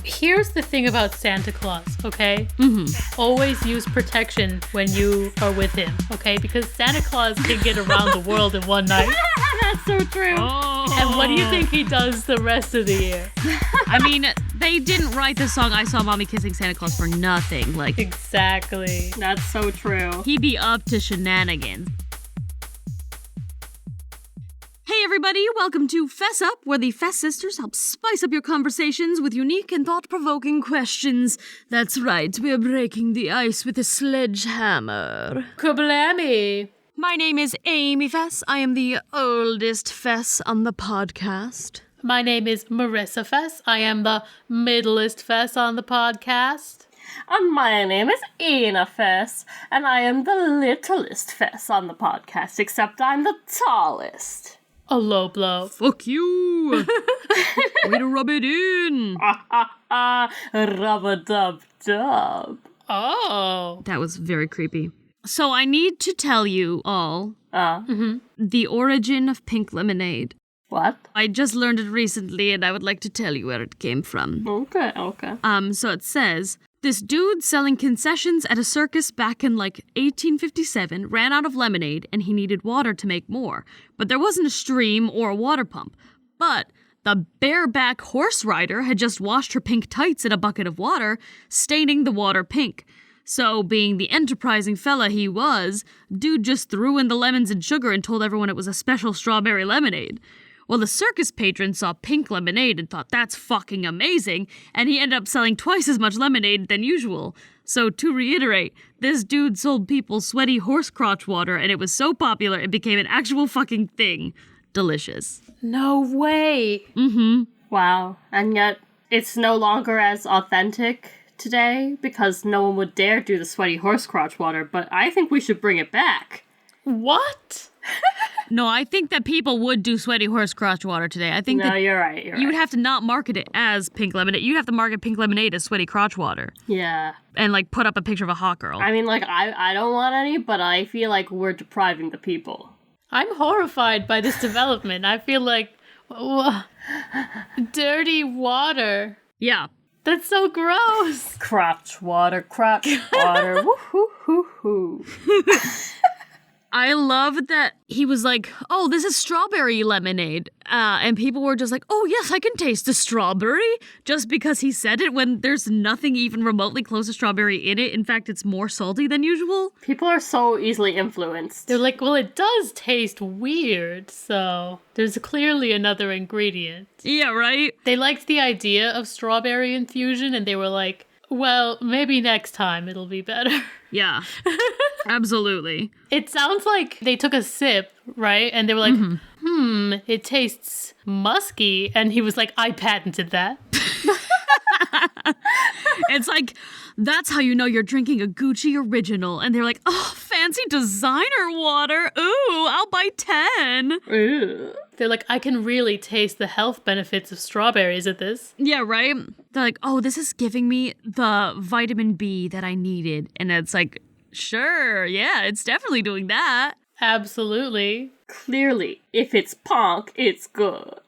Here's the thing about Santa Claus, okay? Mm-hmm. Always use protection when you are with him, okay? Because Santa Claus can get around the world in one night. That's so true. Oh. And what do you think he does the rest of the year? I mean, they didn't write the song I Saw Mommy Kissing Santa Claus for nothing. Like, exactly. That's so true. He'd be up to shenanigans. Hey everybody, welcome to Fess Up, where the Fess Sisters help spice up your conversations with unique and thought-provoking questions. That's right, we're breaking the ice with a sledgehammer. Kablammy! My name is Amy Fess. I am the oldest Fess on the podcast. My name is Marissa Fess. I am the middlest Fess on the podcast. And my name is Ina Fess, and I am the littlest Fess on the podcast, except I'm the tallest. A low blow. Fuck you! Way to rub it in! Rub-a-dub-dub. Oh. That was very creepy. So I need to tell you all the origin of pink lemonade. What? I just learned it recently, and I would like to tell you where it came from. Okay. So it says, this dude selling concessions at a circus back in, 1857 ran out of lemonade, and he needed water to make more. But there wasn't a stream or a water pump. But the bareback horse rider had just washed her pink tights in a bucket of water, staining the water pink. So, being the enterprising fella he was, dude just threw in the lemons and sugar and told everyone it was a special strawberry lemonade. Well, the circus patron saw pink lemonade and thought that's fucking amazing, and he ended up selling twice as much lemonade than usual. So, to reiterate, this dude sold people sweaty horse crotch water, and it was so popular it became an actual fucking thing. Delicious. No way. Mm-hmm. Wow. And yet, it's no longer as authentic today, because no one would dare do the sweaty horse crotch water, but I think we should bring it back. What? No, I think that people would do sweaty horse crotch water today. I think No, that you're right. you would have to not market it as pink lemonade. You'd have to market pink lemonade as sweaty crotch water. Yeah. And, put up a picture of a hot girl. I mean, I don't want any, but I feel like we're depriving the people. I'm horrified by this development. I feel like... dirty water. Yeah. That's so gross. Crotch water. Woo-hoo-hoo-hoo. I love that he was like, oh, this is strawberry lemonade. And people were just like, oh, yes, I can taste the strawberry. Just because he said it when there's nothing even remotely close to strawberry in it. In fact, it's more salty than usual. People are so easily influenced. They're like, well, it does taste weird, so there's clearly another ingredient. Yeah, right? They liked the idea of strawberry infusion, and they were like, well, maybe next time it'll be better. Yeah, absolutely. It sounds like they took a sip, right? And they were like, it tastes musky. And he was like, I patented that. It's like, that's how you know you're drinking a Gucci original. And they're like, oh, fancy designer water. Ooh, I'll buy 10. Ew. They're like, I can really taste the health benefits of strawberries at this. Yeah, right? They're like, oh, this is giving me the vitamin B that I needed. And it's like, sure, yeah, it's definitely doing that. Absolutely. Clearly, if it's punk, it's good.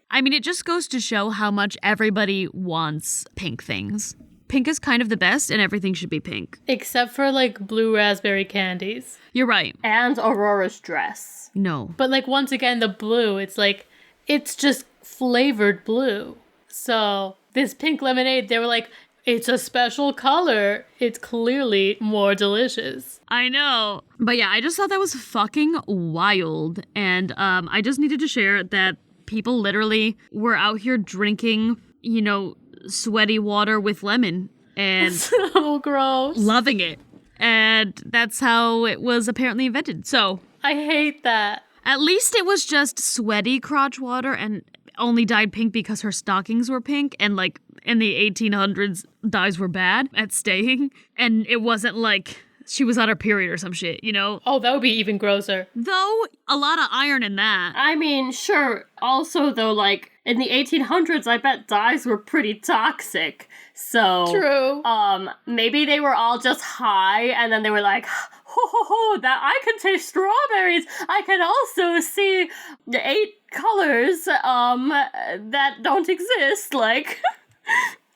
I mean, it just goes to show how much everybody wants pink things. Pink is kind of the best, and everything should be pink. Except for, blue raspberry candies. You're right. And Aurora's dress. No. But, once again, the blue, it's just flavored blue. So, this pink lemonade, they were like, it's a special color. It's clearly more delicious. I know. But yeah, I just thought that was fucking wild. And I just needed to share that people literally were out here drinking, sweaty water with lemon and so gross. Loving it. And that's how it was apparently invented. So I hate that. At least it was just sweaty crotch water and only dyed pink because her stockings were pink. And in the 1800s, dyes were bad at staying. And it wasn't she was on her period or some shit, Oh, that would be even grosser. Though, a lot of iron in that. I mean, sure. Also, though, in the 1800s, I bet dyes were pretty toxic. So... True. Maybe they were all just high, and then they were like, ho, that I can taste strawberries. I can also see the 8 colors, that don't exist,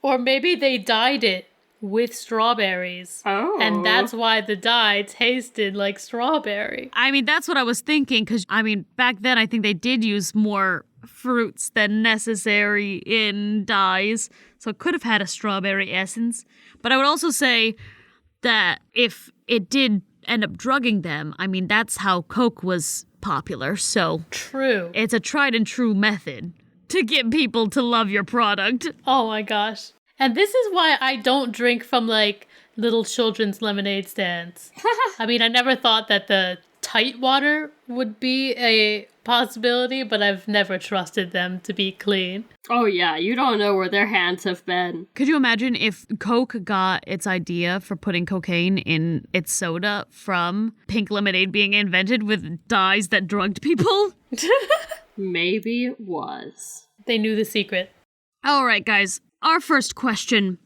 Or maybe they dyed it with strawberries. Oh. And that's why the dye tasted like strawberry. I mean, that's what I was thinking, because, I mean, back then I think they did use more fruits than necessary in dyes, so it could have had a strawberry essence. But I would also say that if it did end up drugging them, I mean, that's how Coke was popular, so True. it's a tried and true method to get people to love your product. Oh my gosh. And this is why I don't drink from, like, little children's lemonade stands. I mean, I never thought that the tight water would be a possibility, but I've never trusted them to be clean. Oh yeah, you don't know where their hands have been. Could you imagine if Coke got its idea for putting cocaine in its soda from pink lemonade being invented with dyes that drugged people? Maybe it was. They knew the secret. All right, guys. Our first question.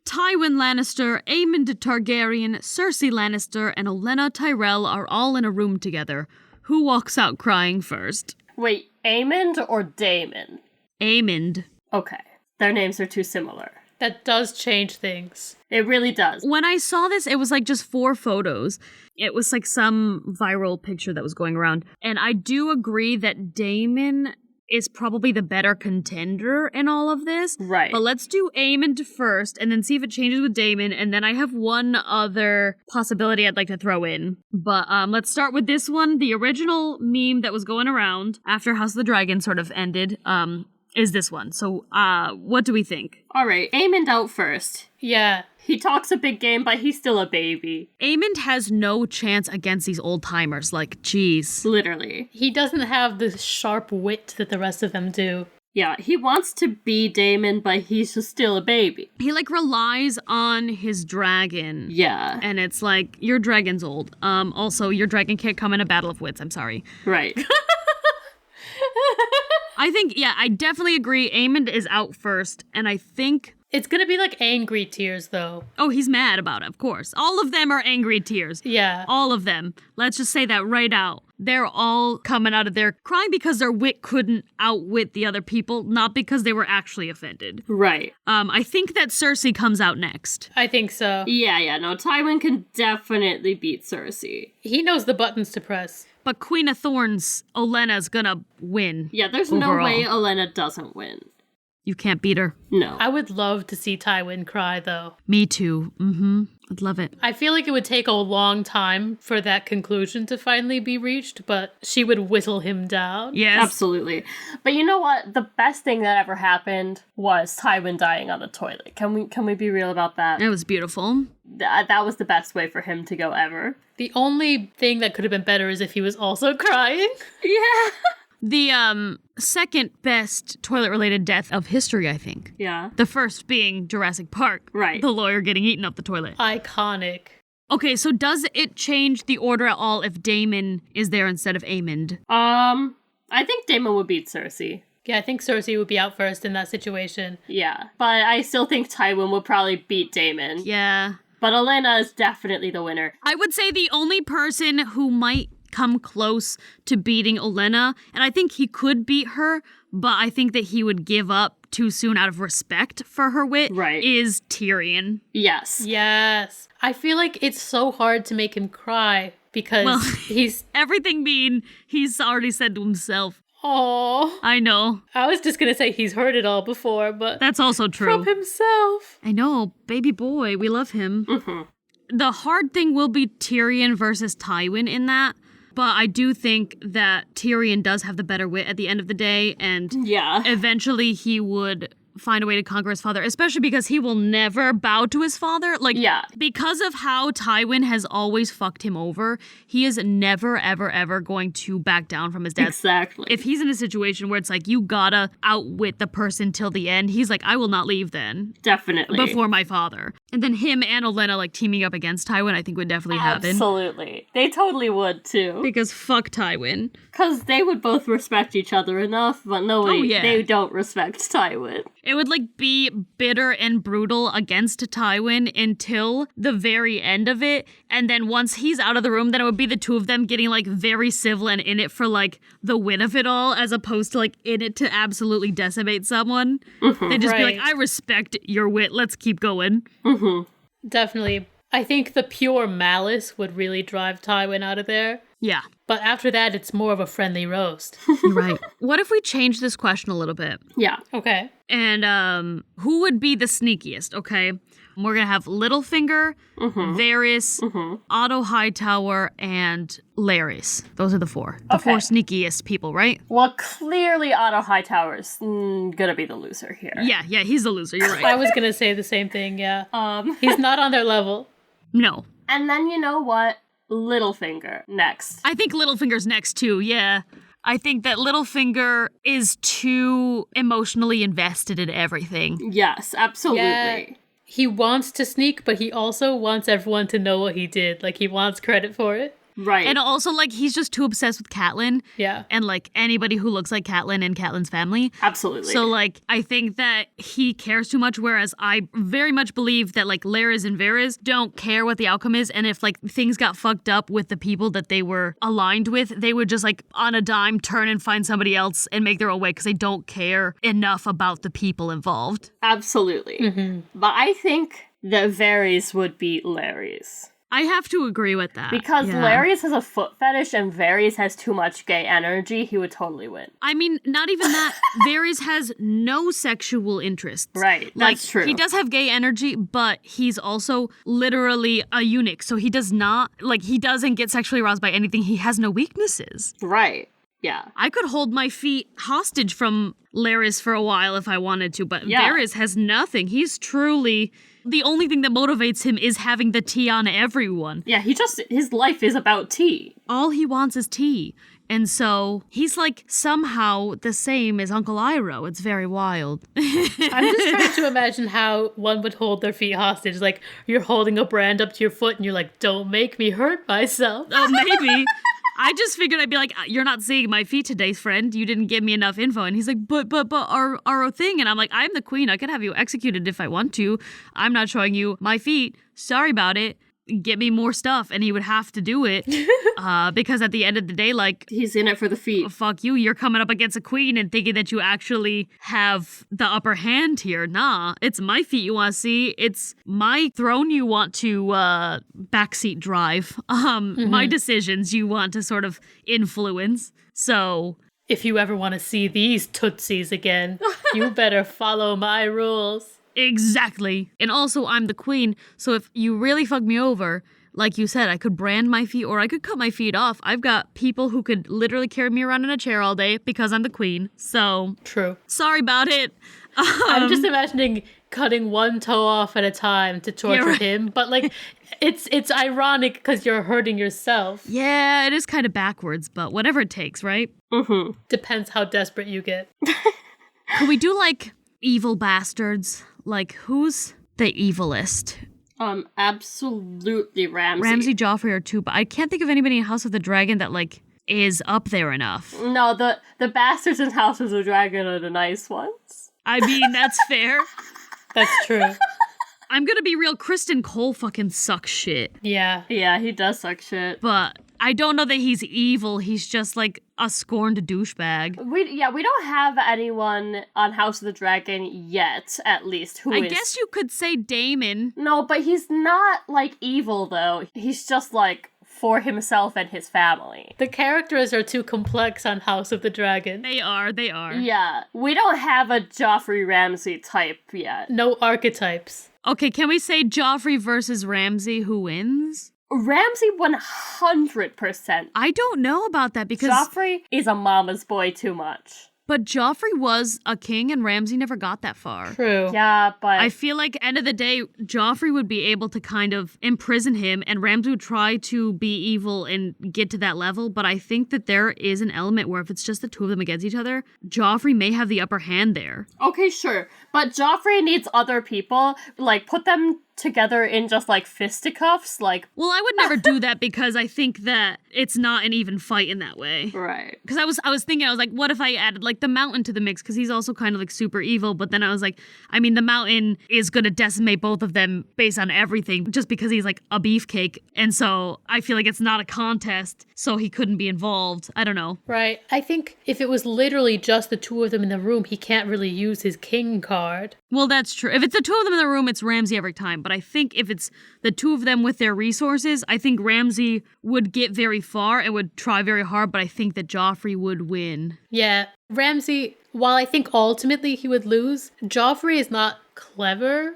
Tywin Lannister, Aemond Targaryen, Cersei Lannister, and Olenna Tyrell are all in a room together. Who walks out crying first? Wait, Aemond or Daemon? Aemond. Okay, their names are too similar. That does change things. It really does. When I saw this, it was like just 4 photos. It was like some viral picture that was going around. And I do agree that Daemon is probably the better contender in all of this. Right. But let's do Aemond first and then see if it changes with Daemon. And then I have one other possibility I'd like to throw in. But let's start with this one. The original meme that was going around after House of the Dragon sort of ended is this one. So what do we think? All right, Aemond out first. Yeah. He talks a big game, but he's still a baby. Aemond has no chance against these old timers. Like, geez. Literally. He doesn't have the sharp wit that the rest of them do. Yeah, he wants to be Daemon, but he's just still a baby. He like relies on his dragon. Yeah. And it's like, your dragon's old. Also, your dragon can't come in a battle of wits. I'm sorry. Right. I think, yeah, I definitely agree. Aemond is out first. And I think... It's gonna be like angry tears, though. Oh, he's mad about it, of course. All of them are angry tears. Yeah. All of them. Let's just say that right out. They're all coming out of there crying because their wit couldn't outwit the other people, not because they were actually offended. Right. I think that Cersei comes out next. I think so. Yeah, no, Tywin can definitely beat Cersei. He knows the buttons to press. But Queen of Thorns, Olenna's gonna win. Yeah, there's overall. no way Olenna doesn't win. You can't beat her. No. I would love to see Tywin cry, though. Me too. I'd love it. I feel like it would take a long time for that conclusion to finally be reached, but she would whittle him down. Yes. Absolutely. But you know what? The best thing that ever happened was Tywin dying on the toilet. Can we be real about that? It was beautiful. That was the best way for him to go ever. The only thing that could have been better is if he was also crying. Yeah. The second best toilet-related death of history, I think. Yeah. The first being Jurassic Park. Right. The lawyer getting eaten up the toilet. Iconic. Okay, so does it change the order at all if Daemon is there instead of Aemond? I think Daemon would beat Cersei. Yeah, I think Cersei would be out first in that situation. Yeah. But I still think Tywin would probably beat Daemon. Yeah. But Olenna is definitely the winner. I would say the only person who might come close to beating Olenna, and I think he could beat her, but I think that he would give up too soon out of respect for her wit, Right. is Tyrion. Yes. Yes. I feel like it's so hard to make him cry because he's... Everything being, he's already said to himself. Oh. I know. I was just gonna say he's heard it all before, but... That's also true. From himself. I know, baby boy, we love him. The hard thing will be Tyrion versus Tywin in that. But I do think that Tyrion does have the better wit at the end of the day, and Yeah. eventually he would find a way to conquer his father, especially because he will never bow to his father. Like, Yeah. because of how Tywin has always fucked him over, he is never, ever, ever going to back down from his dad. Exactly. If he's in a situation where it's like, you gotta outwit the person till the end, he's like, I will not leave then. Definitely. Before my father. And then him and Olenna, like, teaming up against Tywin, I think would definitely happen. Absolutely. They totally would, too. Because fuck Tywin. Because they would both respect each other enough, but no, Oh, yeah. they don't respect Tywin. It would like be bitter and brutal against Tywin until the very end of it. And then once he's out of the room, then it would be the two of them getting like very civil and in it for like the win of it all, as opposed to like in it to absolutely decimate someone. They'd just be like, I respect your wit. Let's keep going. Definitely. I think the pure malice would really drive Tywin out of there. Yeah. But after that, it's more of a friendly roast. Right. What if we change this question a little bit? Yeah. Okay. And who would be the sneakiest, okay? We're going to have Littlefinger, Varys, Otto Hightower, and Larys. Those are the four. The four sneakiest people, right? Well, clearly Otto Hightower's gonna be the loser here. Yeah, he's the loser. You're right. I was going to say the same thing, yeah. He's not on their level. No. And then you know what? Littlefinger next. I think Littlefinger's next too, yeah. I think that Littlefinger is too emotionally invested in everything. Yes, absolutely. Yeah. He wants to sneak, but he also wants everyone to know what he did. Like, he wants credit for it. Right. And also, like, he's just too obsessed with Catelyn. Yeah. And, like, anybody who looks like Catelyn and Catelyn's family. Absolutely. So, like, I think that he cares too much, whereas I very much believe that, like, Larys and Varys don't care what the outcome is. And if, like, things got fucked up with the people that they were aligned with, they would just, like, on a dime, turn and find somebody else and make their own way because they don't care enough about the people involved. Absolutely. But I think that Varys would beat Larys. I have to agree with that. Because Larys has a foot fetish and Varys has too much gay energy, he would totally win. I mean, not even that. Varys has no sexual interests. Right, that's true. He does have gay energy, but he's also literally a eunuch. So he does not, like, he doesn't get sexually aroused by anything. He has no weaknesses. Right, yeah. I could hold my feet hostage from Larys for a while if I wanted to, but Varys has nothing. He's truly... The only thing that motivates him is having the tea on everyone. Yeah, his life is about tea. All he wants is tea. And so he's like somehow the same as Uncle Iroh. It's very wild. I'm just trying to imagine how one would hold their feet hostage. Like, you're holding a brand up to your foot and you're like, don't make me hurt myself. Oh, maybe. I just figured I'd be like, you're not seeing my feet today, friend. You didn't give me enough info. And he's like, but our thing. And I'm like, I'm the queen. I could have you executed if I want to. I'm not showing you my feet. Sorry about it. Get me more stuff. And he would have to do it because at the end of the day, like... He's in it for the feet. Fuck you. You're coming up against a queen and thinking that you actually have the upper hand here. Nah, it's my feet you want to see. It's my throne you want to backseat drive. My decisions you want to sort of influence. So... If you ever want to see these tootsies again, you better follow my rules. Exactly. And also, I'm the queen, so if you really fuck me over, like you said, I could brand my feet or I could cut my feet off. I've got people who could literally carry me around in a chair all day because I'm the queen. So, true. Sorry about it. I'm just imagining cutting one toe off at a time to torture him, but like, it's ironic because you're hurting yourself. Yeah, it is kind of backwards, but whatever it takes, right? Depends how desperate you get. Could we do like evil bastards? Like, who's the evilest? Absolutely Ramsay. Ramsay, Joffrey are two, but I can't think of anybody in House of the Dragon that, like, is up there enough. No, the bastards in House of the Dragon are the nice ones. I mean, that's fair. That's true. I'm gonna be real, Kristen Cole fucking sucks shit. Yeah. Yeah, he does suck shit. But I don't know that he's evil, he's just like a scorned douchebag. We don't have anyone on House of the Dragon yet, at least, who is... I guess you could say Daemon. No, but he's not, like, evil, though. He's just, like, for himself and his family. The characters are too complex on House of the Dragon. They are. Yeah. We don't have a Joffrey Ramsay type yet. No archetypes. Okay, can we say Joffrey versus Ramsay, who wins? Ramsay 100%. I don't know about that because... Joffrey is a mama's boy too much. But Joffrey was a king and Ramsay never got that far. True. Yeah, but... I feel like, end of the day, Joffrey would be able to kind of imprison him and Ramsay would try to be evil and get to that level. But I think that there is an element where if it's just the two of them against each other, Joffrey may have the upper hand there. Okay, sure. But Joffrey needs other people. Like, put them together in just like fisticuffs, like Well, I would never do that because I think that it's not an even fight in that way. right. Because I was thinking, I was like, what if I added like the Mountain to the mix? Because he's also kind of like super evil. But then I was like, I mean, the Mountain is going to decimate both of them based on everything just because he's like a beefcake. And so I feel like it's not a contest, so he couldn't be involved. I don't know. Right. I think if it was literally just the two of them in the room, he can't really use his king card. Well, that's true. If it's the two of them in the room, it's Ramsay every time. But I think if it's the two of them with their resources, I think Ramsay would get very far and would try very hard, but I think that Joffrey would win. Yeah. Ramsay, while I think ultimately he would lose, Joffrey is not clever,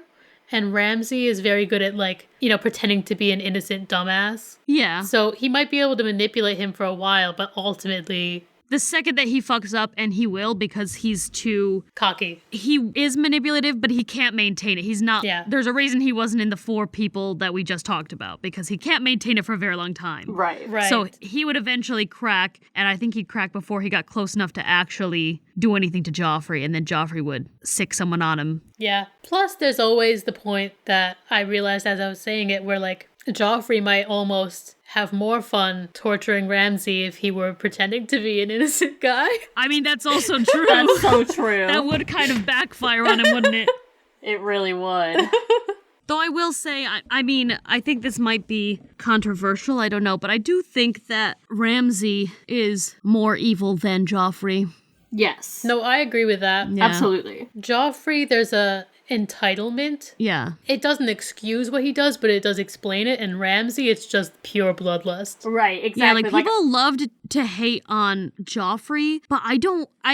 and Ramsay is very good at, like, you know, pretending to be an innocent dumbass. Yeah. So he might be able to manipulate him for a while, but ultimately The second that he fucks up, and he will because he's too... cocky. He is manipulative, but he can't maintain it. He's not... Yeah. There's a reason he wasn't in the 4 people that we just talked about, because he can't maintain it for a very long time. Right. Right. So he would eventually crack, and I think he'd crack before he got close enough to actually do anything to Joffrey, and then Joffrey would sick someone on him. Yeah. Plus, there's always the point that I realized as I was saying it, where, like, Joffrey might almost have more fun torturing Ramsay if he were pretending to be an innocent guy. I mean, that's also true. That's so true. That would kind of backfire on him, wouldn't it? It really would. Though I will say, I mean, I think this might be controversial, I don't know, but I do think that Ramsay is more evil than Joffrey. Yes. No, I agree with that. Yeah. Absolutely. Joffrey, there's a entitlement. Yeah. It doesn't excuse what he does, but it does explain it. And Ramsay, it's just pure bloodlust. Right, exactly. Yeah, like people loved to hate on Joffrey, but I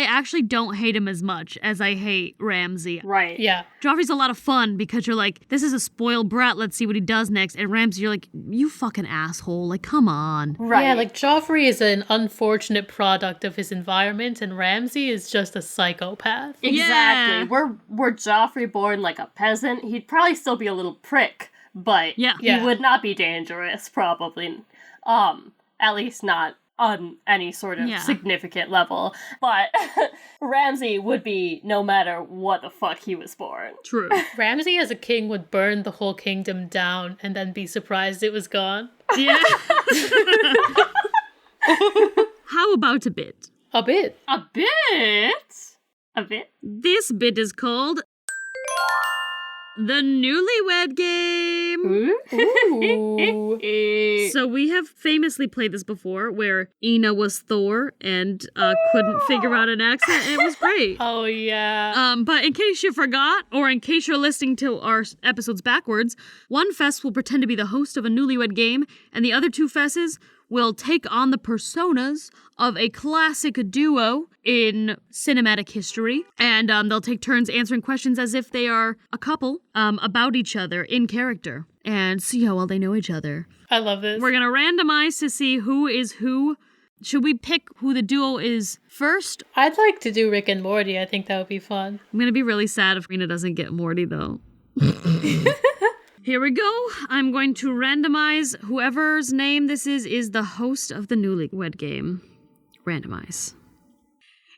actually don't hate him as much as I hate Ramsay. Right. Yeah. Joffrey's a lot of fun because you're like, this is a spoiled brat, let's see what he does next. And Ramsay, you're like, you fucking asshole, like, come on. Right. Yeah, like Joffrey is an unfortunate product of his environment, and Ramsay is just a psychopath. Exactly. Yeah. Were Joffrey born like a peasant, he'd probably still be a little prick, but Yeah. he Yeah. would not be dangerous, probably. At least not on any sort of Yeah. significant level. But Ramsay would be no matter what the fuck he was born. True. Ramsay as a king would burn the whole kingdom down and then be surprised it was gone. Yeah. How about a bit? A bit. A bit? A bit? This bit is called the Newlywed Game. Ooh. So we have famously played this before where Ina was Thor and couldn't figure out an accent. And it was great. Oh, yeah. But in case you forgot, or in case you're listening to our episodes backwards, one Fess will pretend to be the host of a Newlywed Game, and the other 2 Fesses will take on the personas of a classic duo in cinematic history, and they'll take turns answering questions as if they are a couple about each other in character, and see how well they know each other. I love this. We're gonna randomize to see who is who. Should we pick who the duo is first? I'd like to do Rick and Morty. I think that would be fun. I'm gonna be really sad if Rena doesn't get Morty, though. Here we go. I'm going to randomize whoever's name this is the host of the Newlywed Game. Randomize.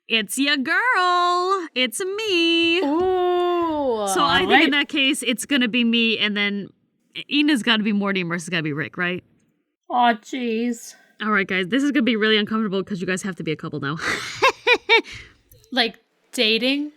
It's your girl. It's me. Ooh. So I think right. in that case, it's going to be me, and then Ina's got to be Morty, and Marissa's got to be Rick, right? Aw, jeez. All right, guys. This is going to be really uncomfortable because you guys have to be a couple now. Like dating?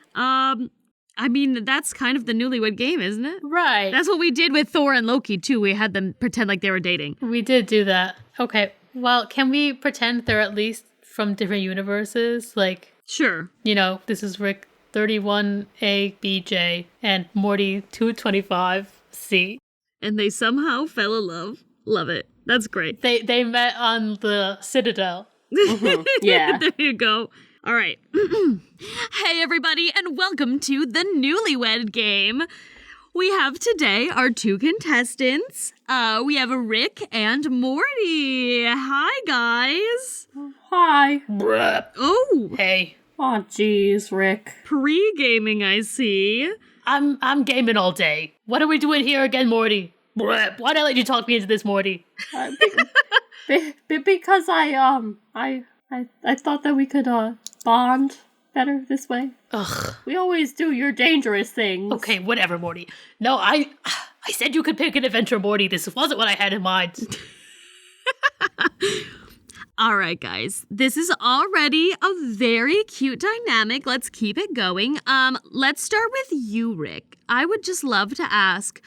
I mean, that's kind of the Newlywed Game, isn't it? Right. That's what we did with Thor and Loki, too. We had them pretend like they were dating. We did do that. Okay. Well, can we pretend they're at least from different universes? Like, Sure. you know, this is Rick 31ABJ and Morty 225C. And they somehow fell in love. Love it. That's great. They met on the Citadel. Yeah. There you go. All right. Hey, everybody, and welcome to the Newlywed Game. We have today our 2 contestants. We have Rick and Morty. Hi, guys. Hi. Oh, Hey, Aw, jeez, Rick. pre-gaming, I see. I'm gaming all day. What are we doing here again, Morty? Why'd I let you talk me into this, Morty? Because I thought that we could bond better this way. Ugh. We always do your dangerous things. Okay, whatever, Morty. No, I I said you could pick an adventure, Morty. This wasn't what I had in mind. All right, guys. This is already a very cute dynamic. Let's keep it going. Let's start with you, Rick. I would just love to ask,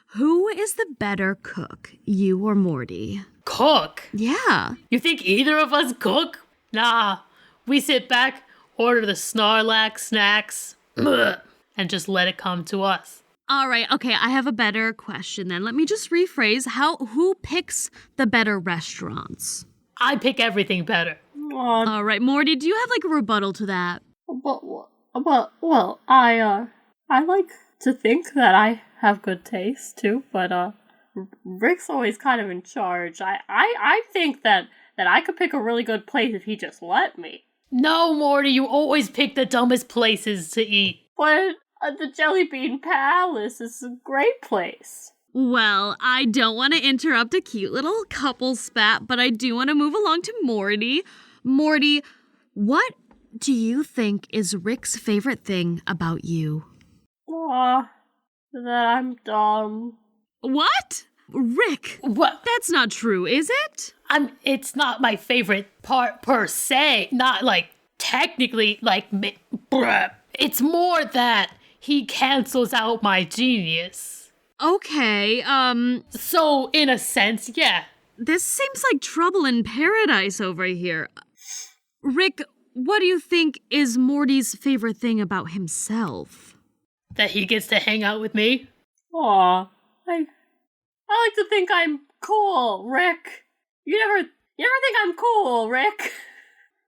who is the better cook, you or Morty? Cook? Yeah. You think either of us cook? Nah. We sit back, order the Snarlack snacks, and just let it come to us. All right, okay, I have a better question then. Let me just rephrase. Who picks the better restaurants? I pick everything better. All right, Morty, do you have like a rebuttal to that? Well, I like to think that I have good taste too, but Rick's always kind of in charge. I think that I could pick a really good place if he just let me. No, Morty, you always pick the dumbest places to eat. But the Jelly Bean Palace is a great place. Well, I don't want to interrupt a cute little couple spat, but I do want to move along to Morty. Morty, what do you think is Rick's favorite thing about you? That I'm dumb. What? Rick, What? that's not true, is it? It's not my favorite part per se. Not like technically, like, bruh. It's more that he cancels out my genius. Okay, So, in a sense, yeah. this seems like trouble in paradise over here. Rick, what do you think is Morty's favorite thing about himself? That he gets to hang out with me. I like to think I'm cool, Rick. You never think I'm cool, Rick.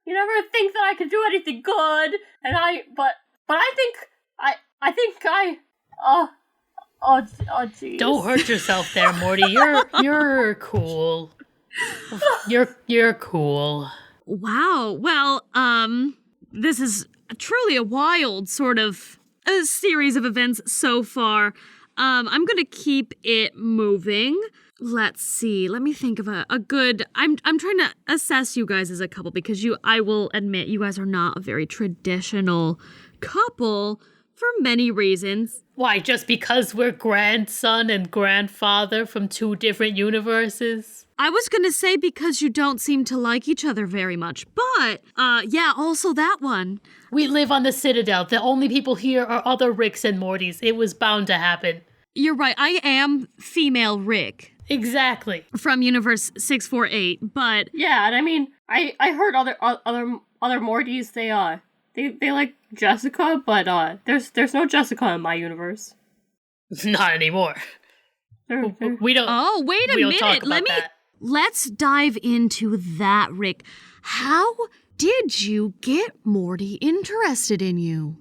You never think that I can do anything good, and but I think oh jeez. Don't hurt yourself there, Morty. You're cool. You're cool. Wow, well, this is truly a wild sort of a series of events so far. I'm gonna keep it moving. Let's see. Let me think of a good. I'm trying to assess you guys as a couple because I will admit you guys are not a very traditional couple for many reasons. Why, just because we're grandson and grandfather from two different universes? I was gonna say because you don't seem to like each other very much, but yeah, also that one. We live on the Citadel. The only people here are other Ricks and Mortys. It was bound to happen. You're right. I am female Rick. Exactly. From Universe 648, but Yeah, and I mean, I heard other Mortys, they like Jessica, but there's no Jessica in my universe. Not anymore. We don't. oh, wait a we don't talk minute. about that. Let's dive into that, Rick. How did you get Morty interested in you?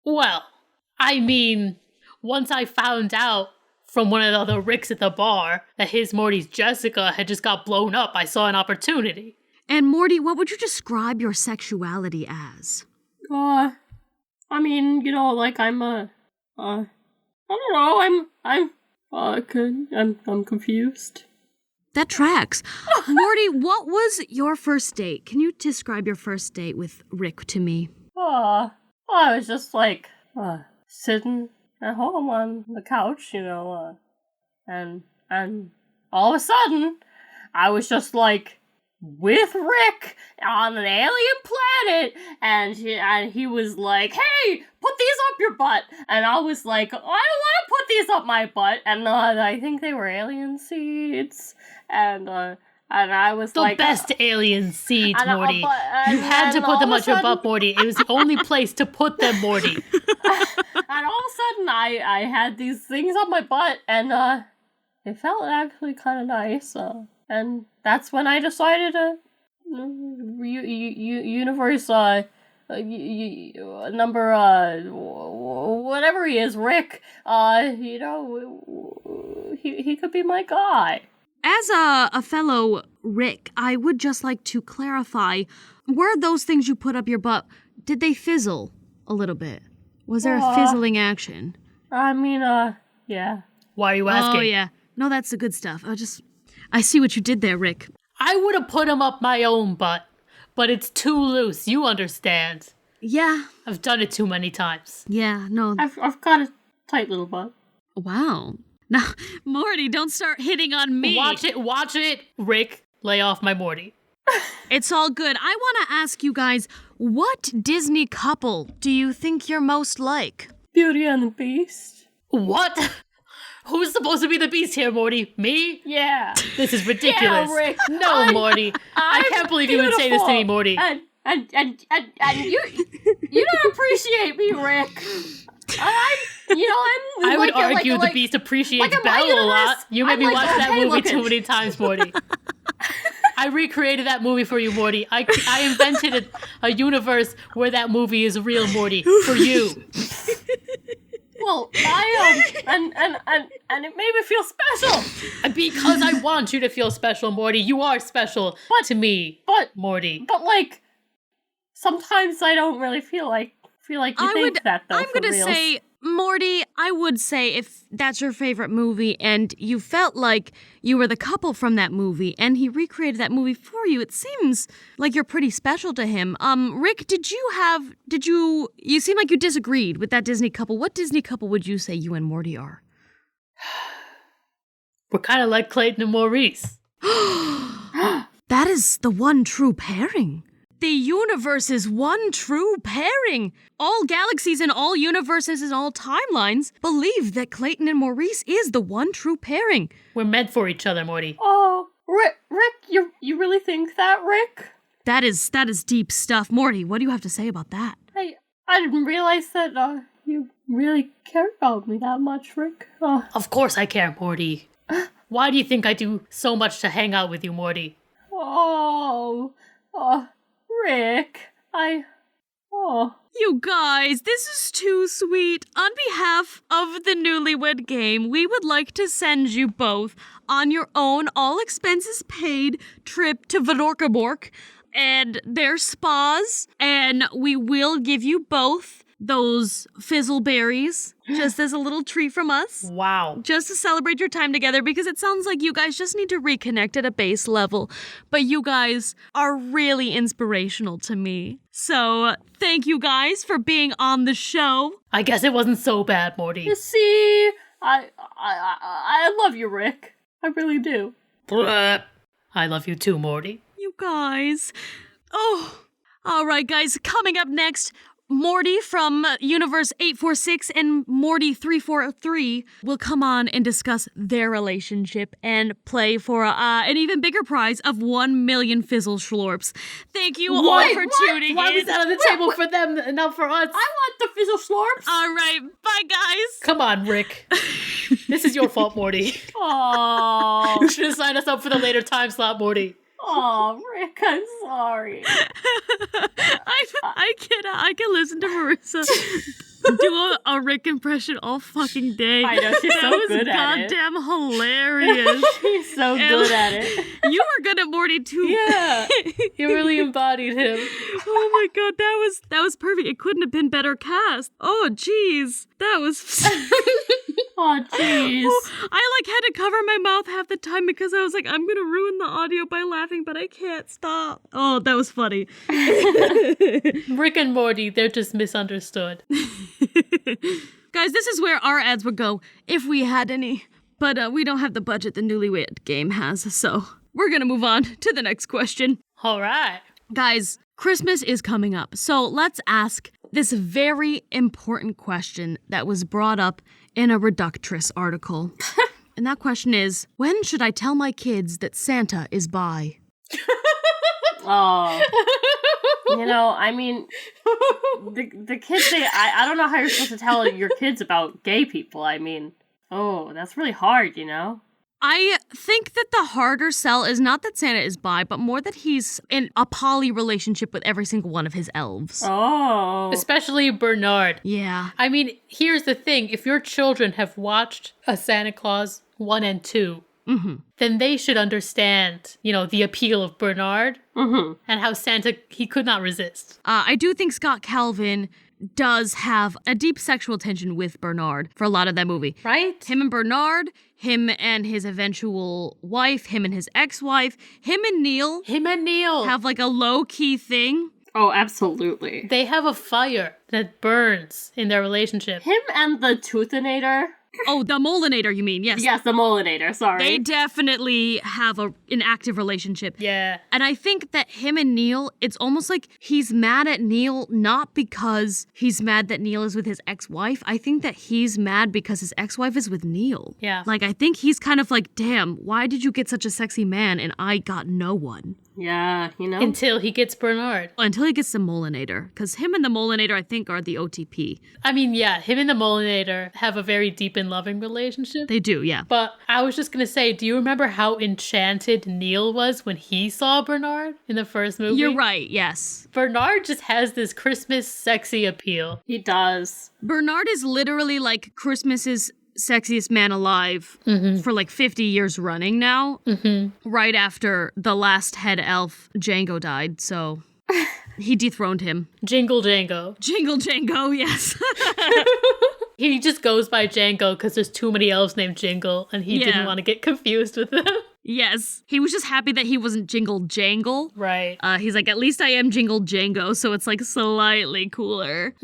Well, I mean, once I found out from one of the other Ricks at the bar that his Morty's Jessica had just got blown up, I saw an opportunity. And Morty, what would you describe your sexuality as? I mean, like I don't know, I'm confused. That tracks. Morty, what was your first date? Can you describe your first date with Rick to me? I was just like, sitting at home on the couch, and all of a sudden, I was just like, with Rick on an alien planet, and he was like, "Hey, put these up your butt," and I was like, "I don't want to put these up my butt," and I think they were alien seeds, and I was The like, best alien seeds, and, Morty. but- You and had to then put all them of on a your sudden- butt, Morty. It was the only place to put them, Morty. and all of a sudden, I had these things on my butt, and it felt actually kind of nice. And that's when I decided to universe number whatever he is, Rick. He could be my guy. As a fellow Rick, I would just like to clarify, were those things you put up your butt, did they fizzle a little bit? Was there a fizzling action? I mean, yeah. Why are you asking? Oh, yeah. No, that's the good stuff. I see what you did there, Rick. I would have put them up my own butt, but it's too loose. You understand. Yeah. I've done it too many times. Yeah, no. I've got a tight little butt. Wow. Now, Morty, don't start hitting on me. Watch it, Rick. Lay off my Morty. It's all good. I want to ask you guys, what Disney couple do you think you're most like? Beauty and the Beast. What? Who's supposed to be the Beast here, Morty? Me? Yeah. This is ridiculous. Yeah, Rick. No, Morty. I can't believe you would say this to me, Morty. And you don't appreciate me, Rick. I would argue the Beast appreciates Belle a lot. You made me watch that movie too many times, Morty. I recreated that movie for you, Morty. I invented a universe where that movie is real, Morty, for you. Well, and it made me feel special. Because I want you to feel special, Morty. You are special to me, Morty. But like, sometimes I don't really feel like you think that though. I'm gonna say, Morty, I would say if that's your favorite movie and you felt like you were the couple from that movie and he recreated that movie for you, it seems like you're pretty special to him. Rick, you seem like you disagreed with that Disney couple. What Disney couple would you say you and Morty are? We're kind of like Clayton and Maurice. That is the one true pairing. The universe's one true pairing. All galaxies and all universes and all timelines believe that Clayton and Maurice is the one true pairing. We're meant for each other, Morty. Oh, Rick, you really think that, Rick? That is deep stuff. Morty, what do you have to say about that? I didn't realize that you really care about me that much, Rick. Of course I care, Morty. Why do you think I do so much to hang out with you, Morty? Rick, You guys, this is too sweet. On behalf of the Newlywed Game, we would like to send you both on your own, all expenses paid trip to Vadorkabork and their spas, and we will give you both those fizzleberries just as a little treat from us. Wow. Just to celebrate your time together, because it sounds like you guys just need to reconnect at a base level. But you guys are really inspirational to me. So thank you guys for being on the show. I guess it wasn't so bad, Morty. you see, I love you, Rick. I really do. I love you too, Morty. You guys. Oh, all right, guys. Coming up next, Morty from Universe 846 and Morty 343 will come on and discuss their relationship and play for an even bigger prize of 1 million Fizzle Schlorps. Thank you all for tuning in. Why was that on the table for them and not for us? I want the Fizzle Schlorps. All right, bye, guys. Come on, Rick. This is your fault, Morty. Oh, You should have signed us up for the later time slot, Morty. Rick, I'm sorry. I can listen to Marissa do a Rick impression all fucking day. I know, she's so good at it. That was goddamn hilarious. She's so good at it. You were good at Morty too. Yeah, you really embodied him. Oh my god, that was perfect. It couldn't have been better cast. Oh jeez, that was. Oh jeez. I had to cover my mouth half the time because I was like, I'm gonna ruin the audio by laughing, but I can't stop. Oh, that was funny. Rick and Morty, they're just misunderstood. Guys, this is where our ads would go if we had any, but we don't have the budget the Newlywed Game has, so we're gonna move on to the next question. All right. Guys, Christmas is coming up, so let's ask this very important question that was brought up in a Reductress article. And that question is, when should I tell my kids that Santa is bi? Oh. I mean, the kids, I don't know how you're supposed to tell your kids about gay people. I mean, that's really hard, I think that the harder sell is not that Santa is bi, but more that he's in a poly relationship with every single one of his elves. Oh. Especially Bernard. Yeah. I mean, here's the thing. If your children have watched a Santa Claus 1 and 2, then they should understand, the appeal of Bernard and how Santa, he could not resist. I do think Scott Calvin does have a deep sexual tension with Bernard for a lot of that movie. Right? Him and Bernard, him and his eventual wife, him and his ex-wife, him and Neil have a low-key thing. Oh, absolutely. They have a fire that burns in their relationship. Him and the Toothinator. Oh, the Molinator, you mean? Yes. Yes, the Molinator, sorry. They definitely have an active relationship. Yeah. And I think that him and Neil, it's almost like he's mad at Neil not because he's mad that Neil is with his ex-wife. I think that he's mad because his ex-wife is with Neil. Yeah. Like, I think he's kind of like, damn, why did you get such a sexy man and I got no one? Yeah, you know? Until he gets Bernard. Until he gets the Molinator. Because him and the Molinator, I think, are the OTP. I mean, yeah, him and the Molinator have a very deep and loving relationship. They do, yeah. But I was just going to say, do you remember how enchanted Neil was when he saw Bernard in the first movie? You're right, yes. Bernard just has this Christmas sexy appeal. He does. Bernard is literally like Christmas's sexiest man alive for like 50 years running now. Right after the last head elf, Django, died, so he dethroned him. Jingle Django. Jingle Django, yes. He just goes by Django because there's too many elves named Jingle, and he didn't want to get confused with them. Yes. He was just happy that he wasn't Jingle Jangle. Right. He's like, at least I am Jingle Django, so it's like slightly cooler.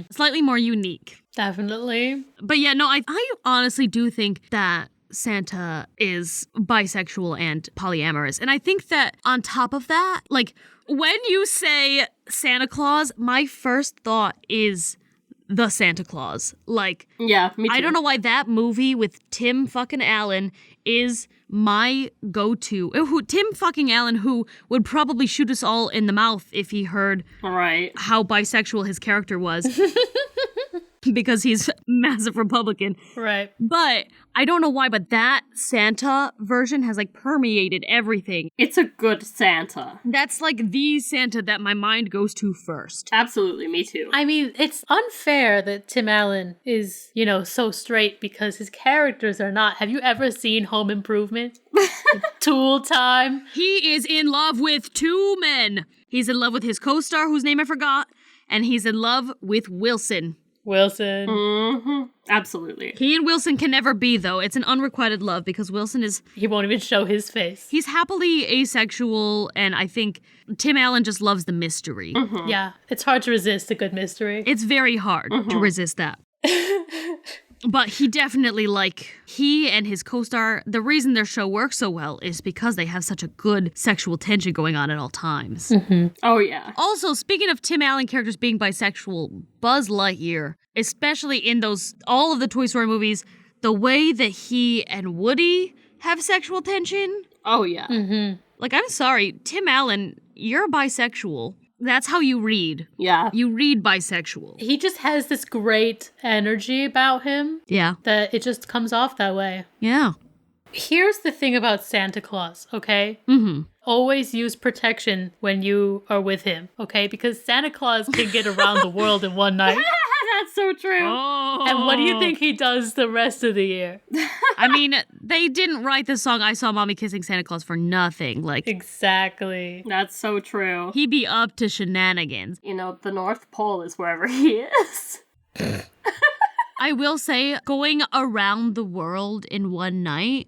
Slightly more unique. Definitely. But yeah, no, I honestly do think that Santa is bisexual and polyamorous. And I think that on top of that, like, when you say Santa Claus, my first thought is the Santa Claus. Like, yeah, me too. I don't know why that movie with Tim fucking Allen is my go-to. Tim fucking Allen, who would probably shoot us all in the mouth if he heard how bisexual his character was. Because he's massive Republican. Right. But I don't know why, but that Santa version has like permeated everything. It's a good Santa. That's like the Santa that my mind goes to first. Absolutely, me too. I mean, it's unfair that Tim Allen is, you know, so straight because his characters are not. Have you ever seen Home Improvement? Tool Time? He is in love with two men. He's in love with his co-star, whose name I forgot, and he's in love with Wilson. Wilson. Absolutely. He and Wilson can never be, though. It's an unrequited love because Wilson is... He won't even show his face. He's happily asexual, and I think Tim Allen just loves the mystery. Yeah, it's hard to resist a good mystery. It's very hard to resist that. But he definitely, like, he and his co-star, the reason their show works so well is because they have such a good sexual tension going on at all times. Oh, yeah. Also, speaking of Tim Allen characters being bisexual, Buzz Lightyear, especially in all of the Toy Story movies, the way that he and Woody have sexual tension. Oh, yeah. Like, I'm sorry, Tim Allen, you're bisexual. That's how you read. Yeah. You read bisexual. He just has this great energy about him. Yeah. That it just comes off that way. Yeah. Here's the thing about Santa Claus, okay? Always use protection when you are with him, okay? Because Santa Claus can get around the world in one night. That's so true. Oh. And what do you think he does the rest of the year? I mean, they didn't write the song I Saw Mommy Kissing Santa Claus for nothing. Like, Exactly. That's so true. he'd be up to shenanigans. You know, the North Pole is wherever he is. I will say, going around the world in one night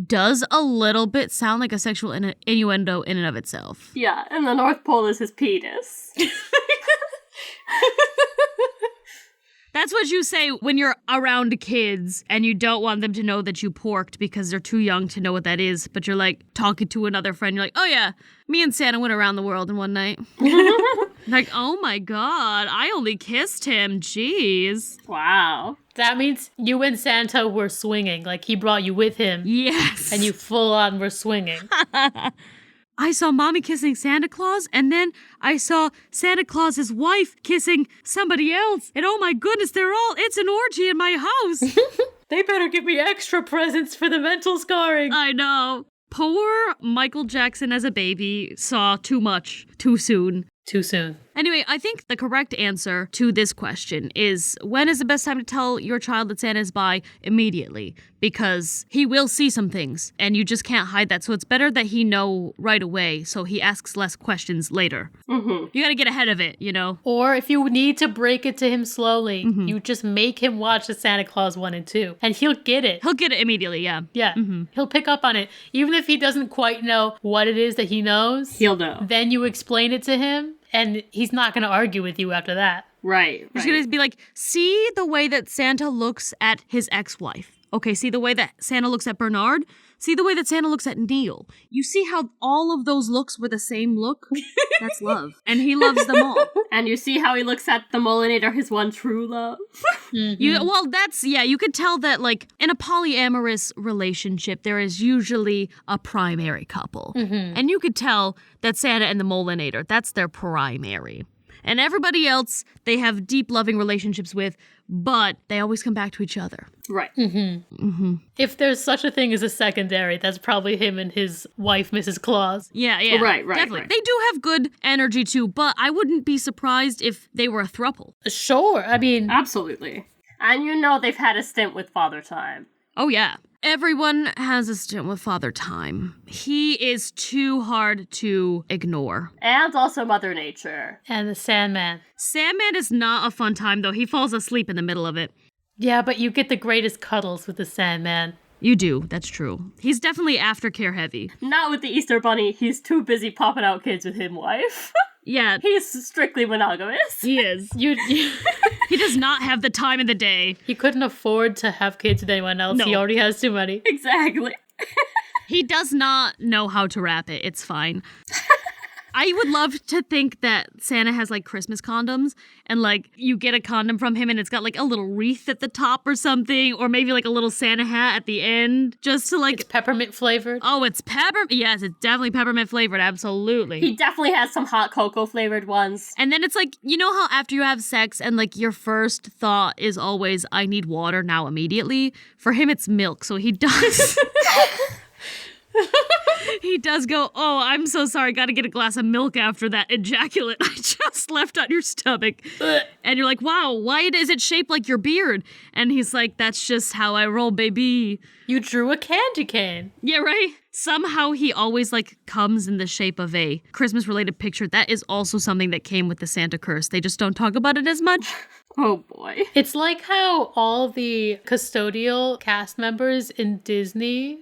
does a little bit sound like a sexual innuendo in and of itself. Yeah, and the North Pole is his penis. That's what you say when you're around kids and you don't want them to know that you porked because they're too young to know what that is. But you're like talking to another friend. You're like, oh yeah, me and Santa went around the world in one night. Like, oh my God, I only kissed him. Jeez. Wow. That means you and Santa were swinging. Like, he brought you with him. Yes. And you full on were swinging. I saw Mommy kissing Santa Claus, and then I saw Santa Claus's wife kissing somebody else. And oh my goodness, it's an orgy in my house. They better give me extra presents for the mental scarring. I know. Poor Michael Jackson as a baby saw too much too soon. Too soon. Anyway, I think the correct answer to this question is, when is the best time to tell your child that Santa is bi? Immediately. Because he will see some things, and you just can't hide that. So it's better that he know right away, so he asks less questions later. You gotta get ahead of it, you know? Or if you need to break it to him slowly, you just make him watch the Santa Claus 1 and 2, and he'll get it. He'll get it immediately, yeah. Yeah, he'll pick up on it. Even if he doesn't quite know what it is that he knows, He'll know. then you explain it to him, and he's not going to argue with you after that. Right. She's going to be like, see the way that Santa looks at his ex-wife. Okay, see the way that Santa looks at Bernard. See the way that Santa looks at Neil. You see how all of those looks were the same look? That's love. And he loves them all. And you see how he looks at the Mullinator, his one true love. You could tell that, like, in a polyamorous relationship, there is usually a primary couple. And you could tell that Santa and the Mullinator, that's their primary. And everybody else, they have deep, loving relationships with, but they always come back to each other. Right. If there's such a thing as a secondary, that's probably him and his wife, Mrs. Claus. Yeah. Right. Definitely. They do have good energy too, but I wouldn't be surprised if they were a throuple. Sure, I mean... Absolutely. And you know they've had a stint with Father Time. Oh, yeah. Everyone has a stint with Father Time. He is too hard to ignore. And also Mother Nature. And the Sandman. Sandman is not a fun time, though. He falls asleep in the middle of it. Yeah, but you get the greatest cuddles with the Sandman. You do, that's true. He's definitely aftercare heavy. Not with the Easter Bunny. He's too busy popping out kids with his wife. Yeah. He's strictly monogamous. He is. He does not have the time of the day. He couldn't afford to have kids with anyone else. No. He already has too many. Exactly. He does not know how to wrap it. It's fine. I would love to think that Santa has, like, Christmas condoms, and, like, you get a condom from him and it's got, like, a little wreath at the top or something, or maybe, like, a little Santa hat at the end, just to, like... It's peppermint flavored. Oh, it's peppermint? Yes, it's definitely peppermint flavored, absolutely. He definitely has some hot cocoa flavored ones. And then it's like, you know how after you have sex and, like, your first thought is always, I need water now immediately? For him, it's milk, so he does... He does go, oh, I'm so sorry, gotta get a glass of milk after that ejaculate I just left on your stomach. And you're like, wow, why is it shaped like your beard? And he's like, that's just how I roll, baby. You drew a candy cane. Yeah, right? Somehow he always, like, comes in the shape of a Christmas-related picture. That is also something that came with the Santa curse. They just don't talk about it as much. Oh, boy. It's like how all the custodial cast members in Disney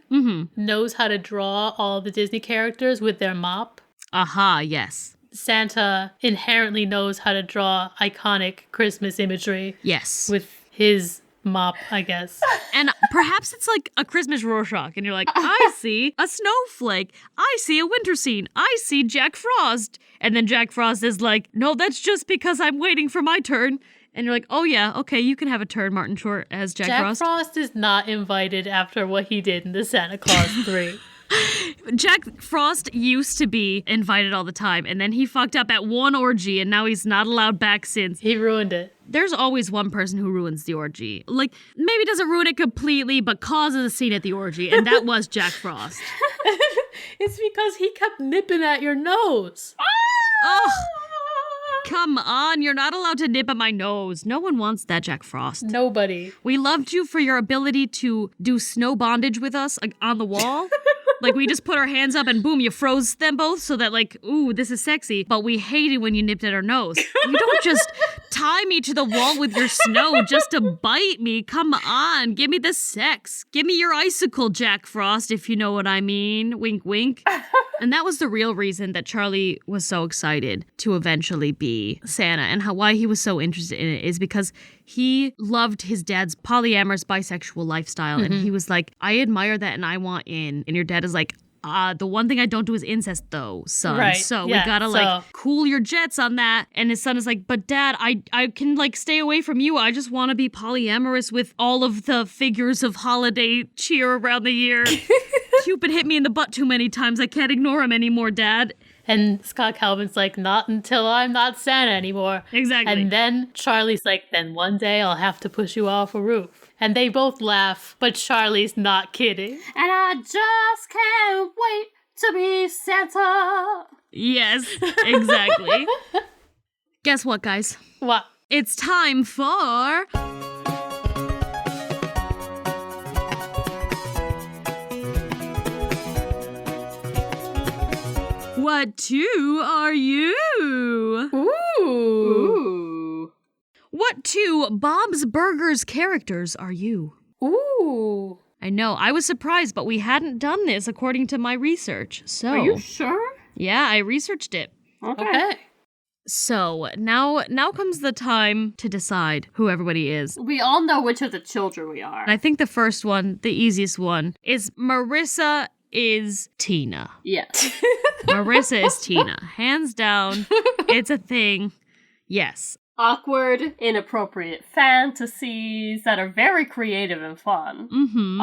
knows how to draw all the Disney characters with their mop. Aha, yes. Santa inherently knows how to draw iconic Christmas imagery. Yes. With his mop, I guess. And perhaps it's like a Christmas Rorschach, and you're like, I see a snowflake. I see a winter scene. I see Jack Frost. And then Jack Frost is like, no, that's just because I'm waiting for my turn. And you're like, oh yeah, okay, you can have a turn, Martin Short, as Jack Frost. Jack Frost is not invited after what he did in the Santa Claus 3. Jack Frost used to be invited all the time, and then he fucked up at one orgy, and now he's not allowed back since. He ruined it. There's always one person who ruins the orgy. Like, maybe doesn't ruin it completely, but causes a scene at the orgy, and that was Jack Frost. It's because he kept nipping at your nose. Oh, come on, you're not allowed to nip at my nose. No one wants that, Jack Frost. Nobody. We loved you for your ability to do snow bondage with us, like, on the wall. Like, we just put our hands up and boom, you froze them both so that, like, ooh, this is sexy. But we hated when you nipped at our nose. You don't just tie me to the wall with your snow just to bite me. Come on, give me the sex. Give me your icicle, Jack Frost, if you know what I mean. Wink, wink. And that was the real reason that Charlie was so excited to eventually be Santa, and why he was so interested in it is because he loved his dad's polyamorous bisexual lifestyle, and he was like, I admire that and I want in. And your dad is like, the one thing I don't do is incest though, son. Right. So we gotta like cool your jets on that. And his son is like, but dad, I can like stay away from you. I just want to be polyamorous with all of the figures of holiday cheer around the year. Cupid hit me in the butt too many times. I can't ignore him anymore, Dad. And Scott Calvin's like, not until I'm not Santa anymore. Exactly. And then Charlie's like, then one day I'll have to push you off a roof. And they both laugh, but Charlie's not kidding. And I just can't wait to be Santa. Yes, exactly. Guess what, guys? What? It's time for... What two are you? Ooh. What two Bob's Burgers characters are you? Ooh. I know, I was surprised, but we hadn't done this according to my research, so... Are you sure? Yeah, I researched it. Okay. So now comes the time to decide who everybody is. We all know which of the children we are. And I think the first one, the easiest one, is Marissa is Tina. Yes. Marissa is Tina. Hands down. It's a thing. Yes. Awkward, inappropriate fantasies that are very creative and fun. Mm-hmm.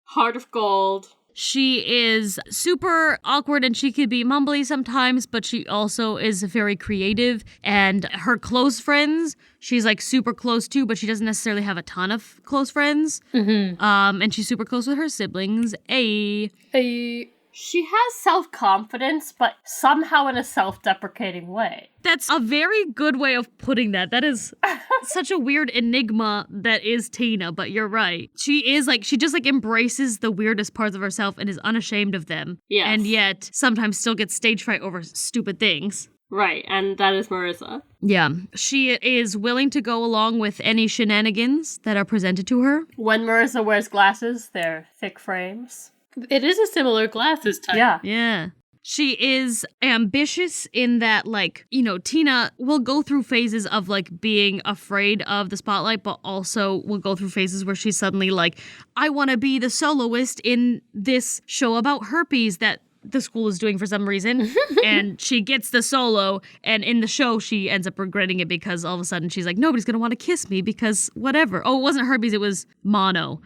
Heart of gold. She is super awkward and she could be mumbly sometimes, but she also is very creative. And her close friends, she's like super close to, but she doesn't necessarily have a ton of close friends. Mm-hmm. And she's super close with her siblings. She has self-confidence, but somehow in a self-deprecating way. That's a very good way of putting that. That is such a weird enigma that is Tina, but you're right. She is like, she just like embraces the weirdest parts of herself and is unashamed of them. Yes. And yet sometimes still gets stage fright over stupid things. Right, and that is Marissa. Yeah. She is willing to go along with any shenanigans that are presented to her. When Marissa wears glasses, they're thick frames. It is a similar glasses type. Yeah. Yeah. She is ambitious in that, like, you know, Tina will go through phases of, like, being afraid of the spotlight, but also will go through phases where she's suddenly like, I want to be the soloist in this show about herpes that the school is doing for some reason. And she gets the solo, and in the show, she ends up regretting it because all of a sudden she's like, nobody's going to want to kiss me because whatever. Oh, it wasn't herpes, it was mono.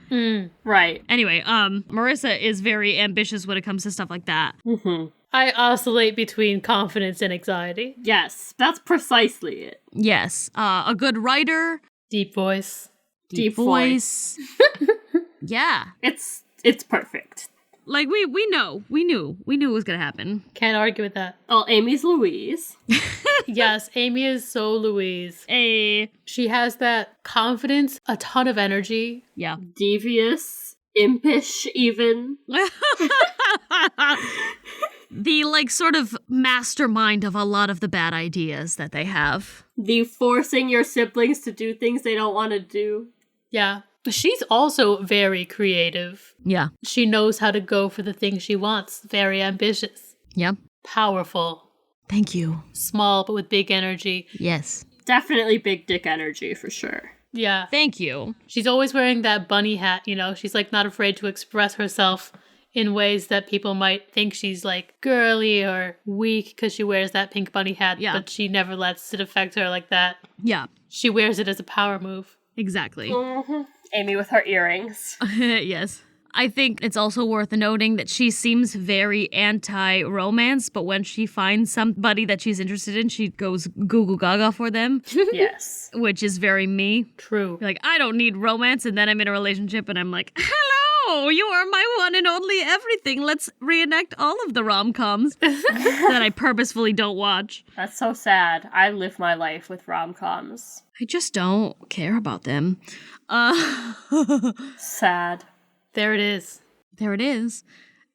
Right. Anyway, Marissa is very ambitious when it comes to stuff like that. Mm-hmm. I oscillate between confidence and anxiety. Yes, that's precisely it. Yes. A good writer. Deep voice. Deep voice. Yeah. It's perfect. Like, we knew it was gonna happen. Can't argue with that. Oh, Amy's Louise. Yes, Amy is so Louise. She has that confidence, a ton of energy. Yeah. Devious, impish even. The, like, sort of mastermind of a lot of the bad ideas that they have. The forcing your siblings to do things they don't want to do. Yeah. She's also very creative. Yeah. She knows how to go for the thing she wants. Very ambitious. Yeah. Powerful. Thank you. Small, but with big energy. Yes. Definitely big dick energy, for sure. Yeah. Thank you. She's always wearing that bunny hat, you know? She's, like, not afraid to express herself in ways that people might think she's, like, girly or weak because she wears that pink bunny hat. Yeah. But she never lets it affect her like that. Yeah. She wears it as a power move. Exactly. Mm-hmm. Amy with her earrings. Yes. I think it's also worth noting that she seems very anti-romance, but when she finds somebody that she's interested in, she goes goo gaga for them. Yes. Which is very me. True. Like, I don't need romance, and then I'm in a relationship and I'm like, hello, you are my one and only everything. Let's reenact all of the rom-coms that I purposefully don't watch. That's so sad. I live my life with rom-coms. I just don't care about them. Sad. There it is. There it is.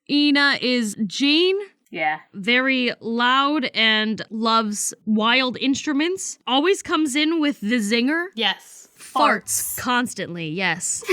Ina is Jean. Yeah. Very loud and loves wild instruments. Always comes in with the zinger. Yes. Farts constantly, yes.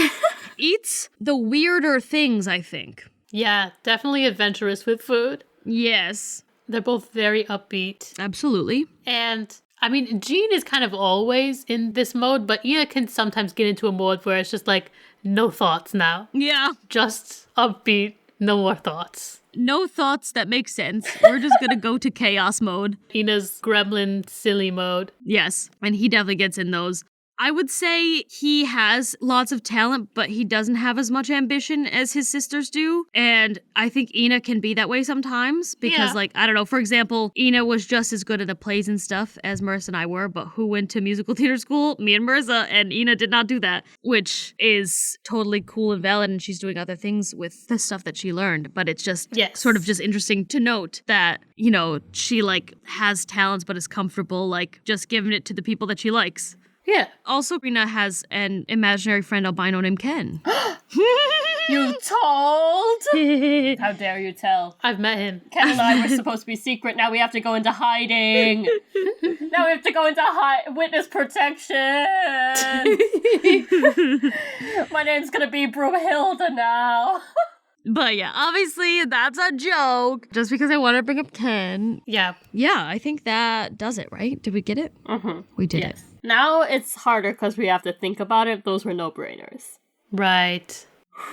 Eats the weirder things, I think. Yeah, definitely adventurous with food. Yes. They're both very upbeat. Absolutely. And, I mean, Jean is kind of always in this mode, but Ina can sometimes get into a mode where it's just like, no thoughts now. Yeah. Just upbeat, no more thoughts. No thoughts that make sense. We're just gonna go to chaos mode. Ina's gremlin silly mode. Yes, and he definitely gets in those. I would say he has lots of talent, but he doesn't have as much ambition as his sisters do. And I think Ina can be that way sometimes because, like, I don't know, for example, Ina was just as good at the plays and stuff as Marissa and I were, but who went to musical theater school? Me and Marissa, and Ina did not do that, which is totally cool and valid, and she's doing other things with the stuff that she learned. But it's just sort of just interesting to note that, you know, she, like, has talents but is comfortable, like, just giving it to the people that she likes. Yeah. Also, Rena has an imaginary friend albino named Ken. You told? How dare you tell? I've met him. Ken and I were supposed to be secret. Now we have to go into hiding. Now we have to go into witness protection. My name's gonna be Brumhilda now. But yeah, obviously that's a joke. Just because I want to bring up Ken. Yeah. Yeah, I think that does it, right? Did we get it? Mm-hmm. We did Yes. Now it's harder because we have to think about it. Those were no-brainers. Right.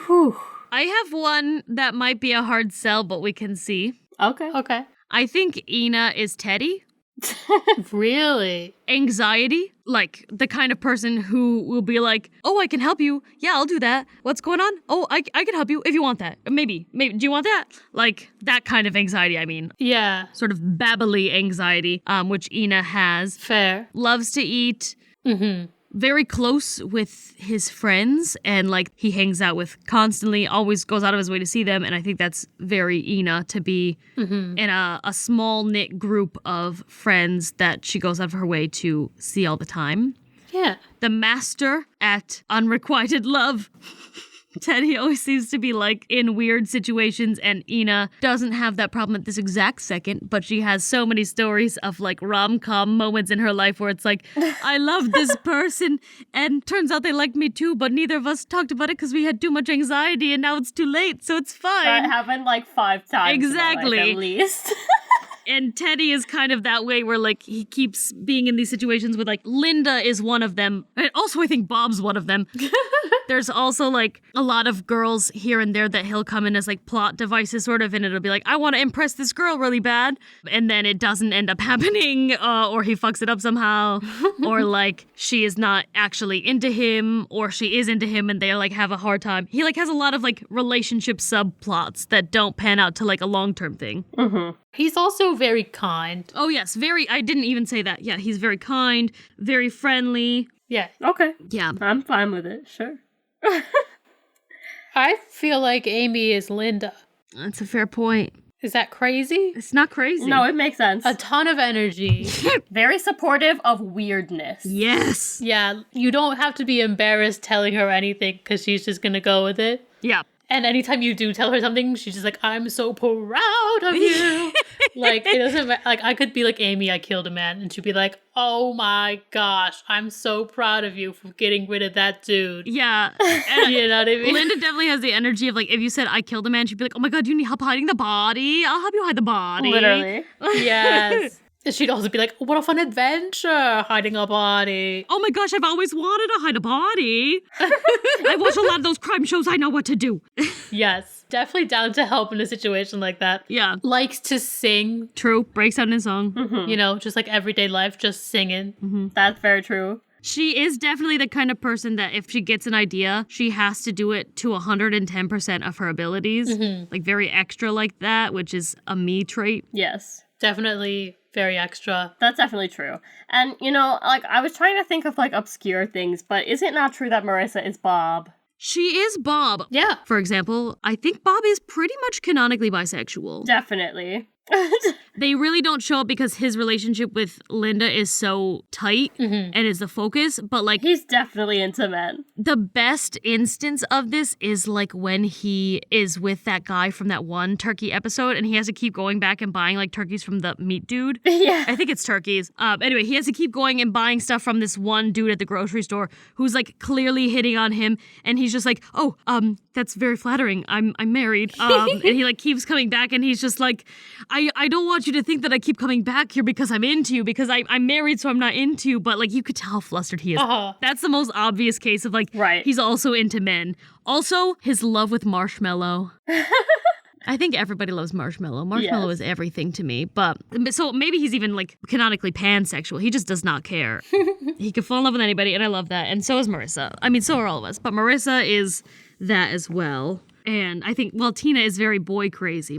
Whew. I have one that might be a hard sell, but we can see. Okay. Okay. I think Ina is Teddy. Really? Anxiety, like the kind of person who will be like, oh, I can help you. Yeah, I'll do that. What's going on? Oh, I can help you if you want that. Maybe. Do you want that? Like that kind of anxiety, I mean. Yeah. Sort of babbly anxiety, which Ina has. Fair. Loves to eat. Mm-hmm. Very close with his friends and like he hangs out with constantly, always goes out of his way to see them. And I think that's very Ina to be in a small knit group of friends that she goes out of her way to see all the time. Yeah. The master at unrequited love. Teddy always seems to be like in weird situations and Ina doesn't have that problem at this exact second, but she has so many stories of like rom-com moments in her life where it's like, I love this person and turns out they liked me too, but neither of us talked about it because we had too much anxiety and now it's too late, so it's fine. That happened like 5 times. Exactly. In my life, at least. And Teddy is kind of that way where, like, he keeps being in these situations with, like, Linda is one of them. And also, I think Bob's one of them. There's also, like, a lot of girls here and there that he'll come in as, like, plot devices, sort of, and it'll be like, I want to impress this girl really bad. And then it doesn't end up happening, or he fucks it up somehow. Or, like, she is not actually into him, or she is into him and they, like, have a hard time. He, like, has a lot of, like, relationship subplots that don't pan out to, like, a long-term thing. Mm-hmm. He's also very kind. Oh, yes, very. I didn't even say that. Yeah, he's very kind, very friendly. Yeah. Okay. Yeah. I'm fine with it, sure. I feel like Amy is Linda. That's a fair point. Is that crazy? It's not crazy. No, it makes sense. A ton of energy. Very supportive of weirdness. Yes. Yeah, you don't have to be embarrassed telling her anything because she's just gonna go with it. Yeah. And anytime you do tell her something, she's just like, I'm so proud of you. Like, it doesn't matter. Like, I could be like, Amy, I killed a man. And she'd be like, oh my gosh, I'm so proud of you for getting rid of that dude. Yeah. And You know what I mean? Linda definitely has the energy of, like, if you said, I killed a man, she'd be like, oh my god, do you need help hiding the body? I'll help you hide the body. Literally. Yes. And she'd also be like, what a fun adventure, hiding a body. Oh my gosh, I've always wanted to hide a body. I watch a lot of those crime shows. I know what to do. Yes. Definitely down to help in a situation like that. Yeah. Likes to sing, True. Breaks out in song. Mm-hmm. you know, just like everyday life, just singing. That's very true. She is definitely the kind of person that if she gets an idea, she has to do it to 110% of her abilities. Like very extra like that, which is a me trait. Yes. Definitely very extra. That's definitely true. And, you know, like, I was trying to think of, like, obscure things, but is it not true that Marissa is Bob? She is Bob. Yeah. For example, I think Bob is pretty much canonically bisexual. Definitely. They really don't show up because his relationship with Linda is so tight and is the focus, but like He's definitely into men. the best instance of this is like when he is with that guy from that one turkey episode and he has to keep going back and buying like turkeys from the meat dude. Yeah. I think it's turkeys. Anyway, he has to keep going and buying stuff from this one dude at the grocery store who's like clearly hitting on him, and he's just like, "Oh, that's very flattering. I'm married." And he like keeps coming back, and he's just like, "I don't want you to think that I keep coming back here because I'm into you, because I'm married, so I'm not into you." But like you could tell how flustered he is. That's the most obvious case of like Right. he's also into men. Also, his love with Marshmallow. I think everybody loves Marshmallow. Marshmallow Yes. is everything to me. But so maybe he's even like canonically pansexual. He just does not care. He can fall in love with anybody, and I love that. And so is Marissa. I mean, so are all of us. But Marissa is that as well. And I think, well, Tina is very boy crazy.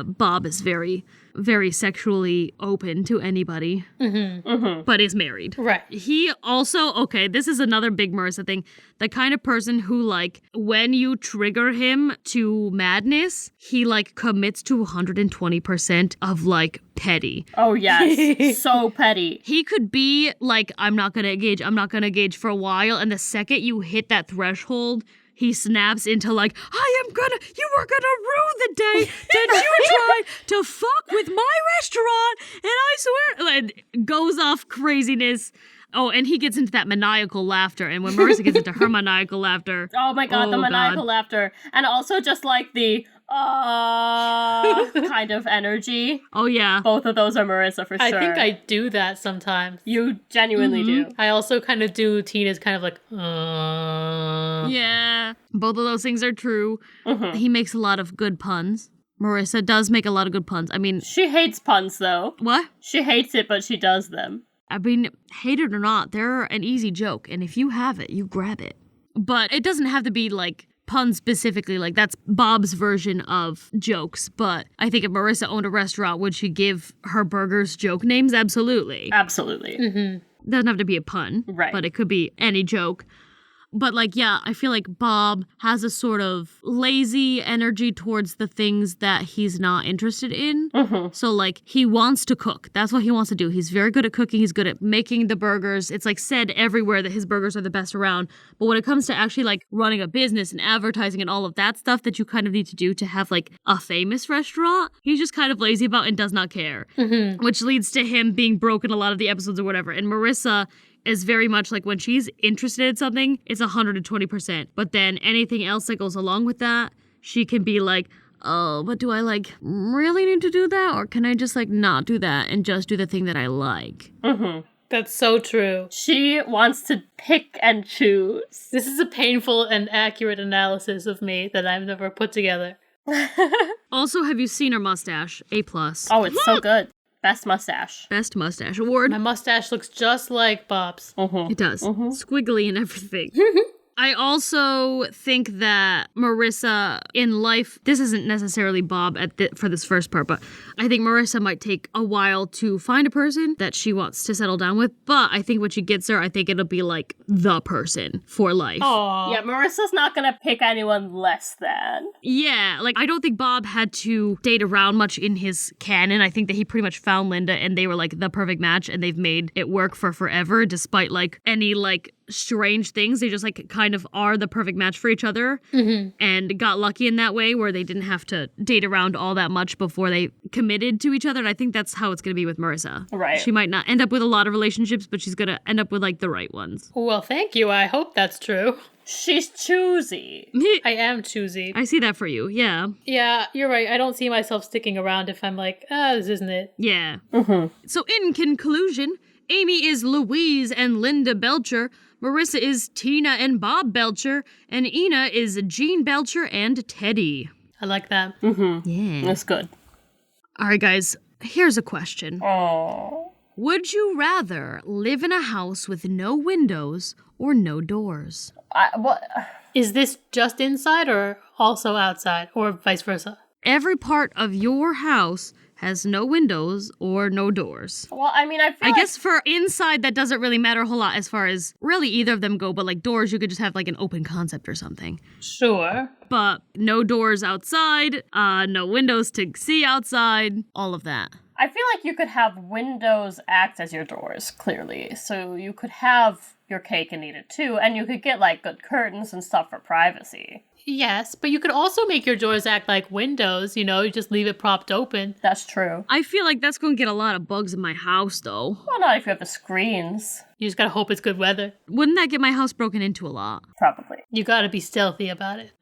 Bob is very, very sexually open to anybody, but is married. Right. He also, okay, this is another big Marissa thing. The kind of person who, like, when you trigger him to madness, he, like, commits to 120% of, like, petty. Oh, yes. So petty. He could be like, I'm not gonna engage for a while, and the second you hit that threshold, he snaps into like, you were gonna ruin the day that you tried to fuck with my restaurant, and I swear, and goes off craziness. Oh, and he gets into that maniacal laughter. And when Marissa gets into her maniacal laughter... Oh my god, the maniacal laughter. And also just like the kind of energy. Oh yeah. Both of those are Marissa for sure. I think I do that sometimes. You genuinely do. I also kind of do Tina's kind of like, Yeah. Both of those things are true. He makes a lot of good puns. Marissa does make a lot of good puns. I mean... She hates puns, though. What? She hates it, but she does them. I mean, hate it or not, they're an easy joke. And if you have it, you grab it. But it doesn't have to be, like, puns specifically. Like, that's Bob's version of jokes. But I think if Marissa owned a restaurant, would she give her burgers joke names? Absolutely. Absolutely. Doesn't have to be a pun. Right. But it could be any joke. But, like, yeah, I feel like Bob has a sort of lazy energy towards the things that he's not interested in. So, like, he wants to cook. That's what he wants to do. He's very good at cooking. He's good at making the burgers. It's, like, said everywhere that his burgers are the best around. But when it comes to actually, like, running a business and advertising and all of that stuff that you kind of need to do to have, like, a famous restaurant, he's just kind of lazy about and does not care. Which leads to him being broke in a lot of the episodes or whatever. And Marissa is very much like when she's interested in something, it's 120%. But then anything else that goes along with that, she can be like, oh, but do I like really need to do that? Or can I just like not do that and just do the thing that I like? That's so true. She wants to pick and choose. This is a painful and accurate analysis of me that I've never put together. Also, have you seen her mustache? A+. Oh, it's so good. Best mustache. Best mustache award. My mustache looks just like Bob's. It does. Squiggly and everything. I also think that Marissa in life, this isn't necessarily Bob for this first part, but I think Marissa might take a while to find a person that she wants to settle down with. But I think when she gets there, I think it'll be like the person for life. Aww. Yeah, Marissa's not gonna pick anyone less than. Yeah, like I don't think Bob had to date around much in his canon. I think that he pretty much found Linda and they were like the perfect match and they've made it work for forever despite like any like strange things. They just like kind of are the perfect match for each other and got lucky in that way where they didn't have to date around all that much before they committed to each other. And I think that's how it's going to be with Marissa. Right. She might not end up with a lot of relationships, but she's going to end up with like the right ones. Well, thank you. I hope that's true. She's choosy. I am choosy. I see that for you. Yeah. Yeah, you're right. I don't see myself sticking around if I'm like, this isn't it. Yeah. So in conclusion, Amy is Louise and Linda Belcher. Marissa is Tina and Bob Belcher, and Ina is Jean Belcher and Teddy. I like that. Yeah. That's good. All right, guys, here's a question. Oh. Would you rather live in a house with no windows or no doors? What? Is this just inside or also outside, or vice versa? Every part of your house has no windows or no doors. Well, I mean, I guess for inside, that doesn't really matter a whole lot as far as really either of them go, but like doors, you could just have like an open concept or something. Sure. But no doors outside, no windows to see outside, all of that. I feel like you could have windows act as your doors, clearly. So you could have your cake and eat it too, and you could get like good curtains and stuff for privacy. Yes, but you could also make your doors act like windows, you just leave it propped open. That's true. I feel like that's going to get a lot of bugs in my house, though. Well, not if you have the screens. You just gotta hope it's good weather. Wouldn't that get my house broken into a lot? Probably. You gotta be stealthy about it.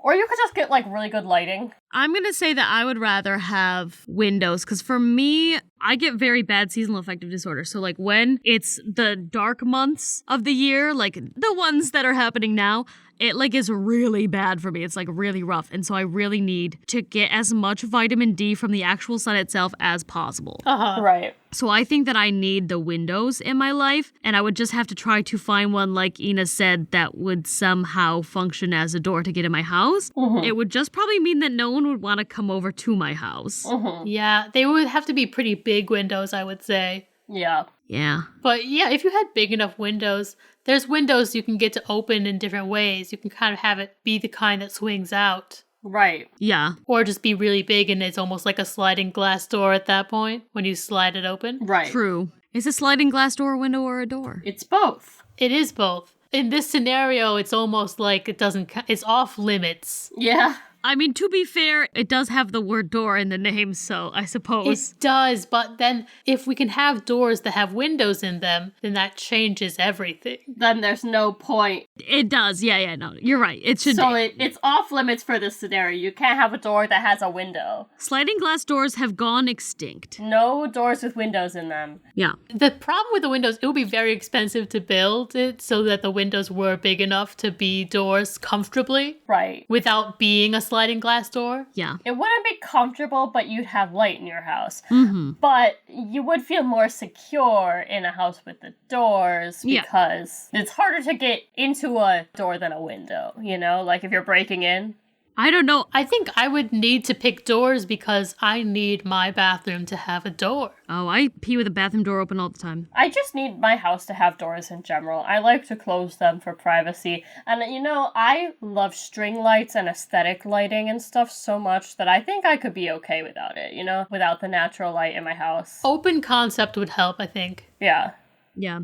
Or you could just get like really good lighting. I'm going to say that I would rather have windows, because for me, I get very bad seasonal affective disorder. So like when it's the dark months of the year, like the ones that are happening now, it like is really bad for me. It's like really rough. And so I really need to get as much vitamin D from the actual sun itself as possible. Right. So I think that I need the windows in my life, and I would just have to try to find one, like Ina said, that would somehow function as a door to get in my house. It would just probably mean that no one would want to come over to my house. Yeah, they would have to be pretty big windows, I would say. Yeah. Yeah. But yeah, if you had big enough windows, there's windows you can get to open in different ways. You can kind of have it be the kind that swings out. Right. Yeah. Or just be really big and it's almost like a sliding glass door at that point when you slide it open. Right. True. Is a sliding glass door a window or a door? It's both. It is both. In this scenario, it's almost like it's off limits. Yeah. I mean, to be fair, it does have the word door in the name, so I suppose. It does, but then if we can have doors that have windows in them, then that changes everything. Then there's no point. It does, yeah, no, you're right. It should So it's off limits for this scenario. You can't have a door that has a window. Sliding glass doors have gone extinct. No doors with windows in them. Yeah. The problem with the windows, it would be very expensive to build it so that the windows were big enough to be doors comfortably. Right. Without being a sliding glass door. Yeah. It wouldn't be comfortable, but you'd have light in your house. Mm-hmm. But you would feel more secure in a house with the doors because it's harder to get into a door than a window, you know? Like if you're breaking in. I don't know. I think I would need to pick doors because I need my bathroom to have a door. Oh, I pee with the bathroom door open all the time. I just need my house to have doors in general. I like to close them for privacy. And you know, I love string lights and aesthetic lighting and stuff so much that I think I could be okay without it, you know? Without the natural light in my house. Open concept would help, I think. Yeah. Yeah.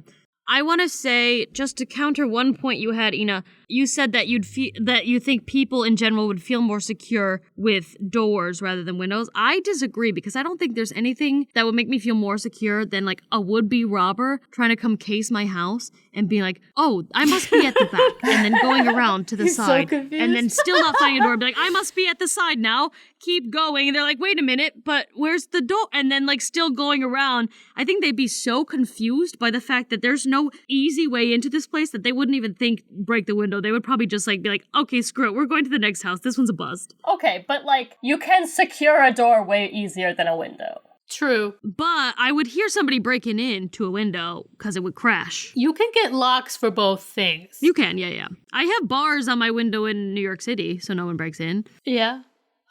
I want to say, just to counter one point you had, Ina, you said that you think people in general would feel more secure with doors rather than windows. I disagree because I don't think there's anything that would make me feel more secure than like a would-be robber trying to come case my house and being like, oh, I must be at the back, and then going around to the side, so and then still not finding a door, and be like, I must be at the side now. Keep going, and they're like, wait a minute, but where's the door? And then like still going around. I think they'd be so confused by the fact that there's no easy way into this place that they wouldn't even think break the window. They would probably just like be like, okay, screw it, we're going to the next house. This one's a bust. Okay, but like, you can secure a door way easier than a window. True. But I would hear somebody breaking into a window because it would crash. You can get locks for both things. You can, yeah. I have bars on my window in New York City, so no one breaks in. Yeah.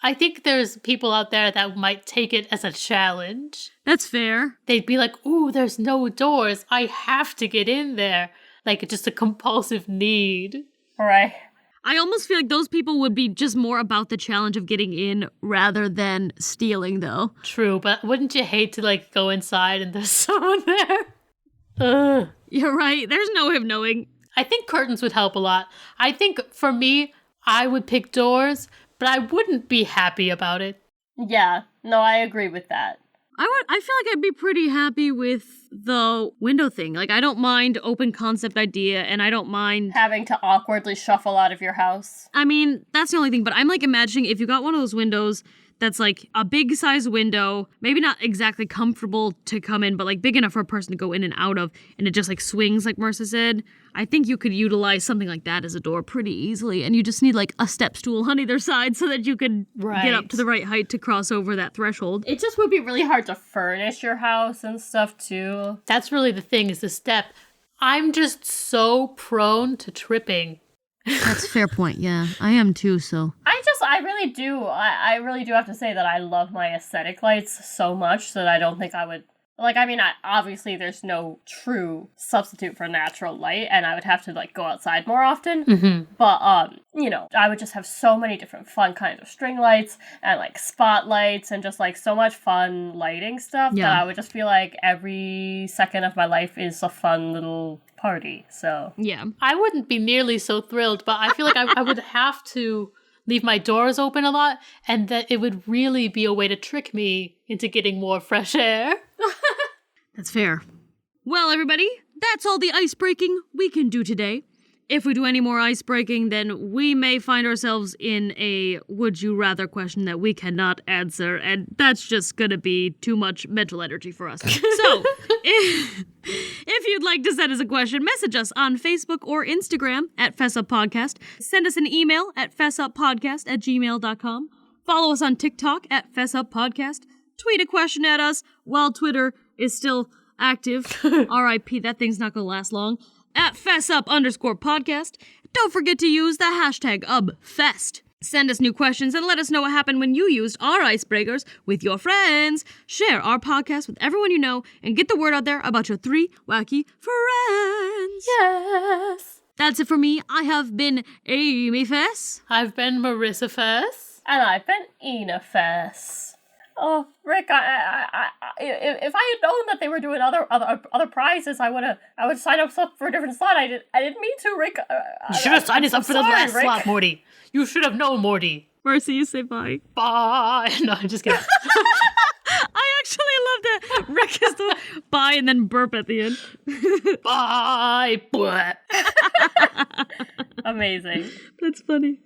I think there's people out there that might take it as a challenge. That's fair. They'd be like, ooh, there's no doors. I have to get in there. Like, just a compulsive need. Right. I almost feel like those people would be just more about the challenge of getting in rather than stealing, though. True, but wouldn't you hate to, like, go inside and there's someone there? Ugh. You're right. There's no way of knowing. I think curtains would help a lot. I think, for me, I would pick doors, but I wouldn't be happy about it. Yeah. No, I agree with that. I feel like I'd be pretty happy with the window thing. Like, I don't mind open concept idea, and I don't mind Having to awkwardly shuffle out of your house. I mean, that's the only thing, but I'm like imagining if you got one of those windows that's like a big size window, maybe not exactly comfortable to come in, but like big enough for a person to go in and out of, and it just like swings like Marissa said. I think you could utilize something like that as a door pretty easily, and you just need like a step stool on either side so that you could get up to the right height to cross over that threshold. It just would be really hard to furnish your house and stuff too. That's really the thing, is the step. I'm just so prone to tripping. That's a fair point, yeah. I am too, so. I really do have to say that I love my aesthetic lights so much that I don't think I would, like, I mean, obviously there's no true substitute for natural light, and I would have to, like, go outside more often, but, you know, I would just have so many different fun kinds of string lights, and, like, spotlights, and just, like, so much fun lighting stuff that I would just feel like every second of my life is a fun little party, so. Yeah. I wouldn't be nearly so thrilled, but I feel like I would have to leave my doors open a lot, and that it would really be a way to trick me into getting more fresh air. That's fair. Well, everybody, that's all the ice breaking we can do today. If we do any more ice breaking, then we may find ourselves in a would you rather question that we cannot answer, and that's just gonna be too much mental energy for us. So, if you'd like to send us a question, message us on Facebook or Instagram at Fess Up Podcast. Send us an email at fessuppodcast@gmail.com. Follow us on TikTok at Fess Up Podcast. Tweet a question at us while Twitter is still active. R.I.P. That thing's not gonna last long. At FessUp_podcast. Don't forget to use the hashtag UbFest. Send us new questions and let us know what happened when you used our icebreakers with your friends. Share our podcast with everyone you know and get the word out there about your 3 wacky friends. Yes. That's it for me. I have been Amy Fess. I've been Marissa Fess. And I've been Ina Fess. Oh, Rick, if I had known that they were doing other prizes, I would sign up for a different slot. I didn't mean to, Rick. You should have signed us up for the last Rick. slot, Morty. You should have known, Morty. Marcy, you say bye. Bye. No, I'm just kidding. I actually love that. Rick is the bye and then burp at the end. Bye. Bleh. Amazing. That's funny.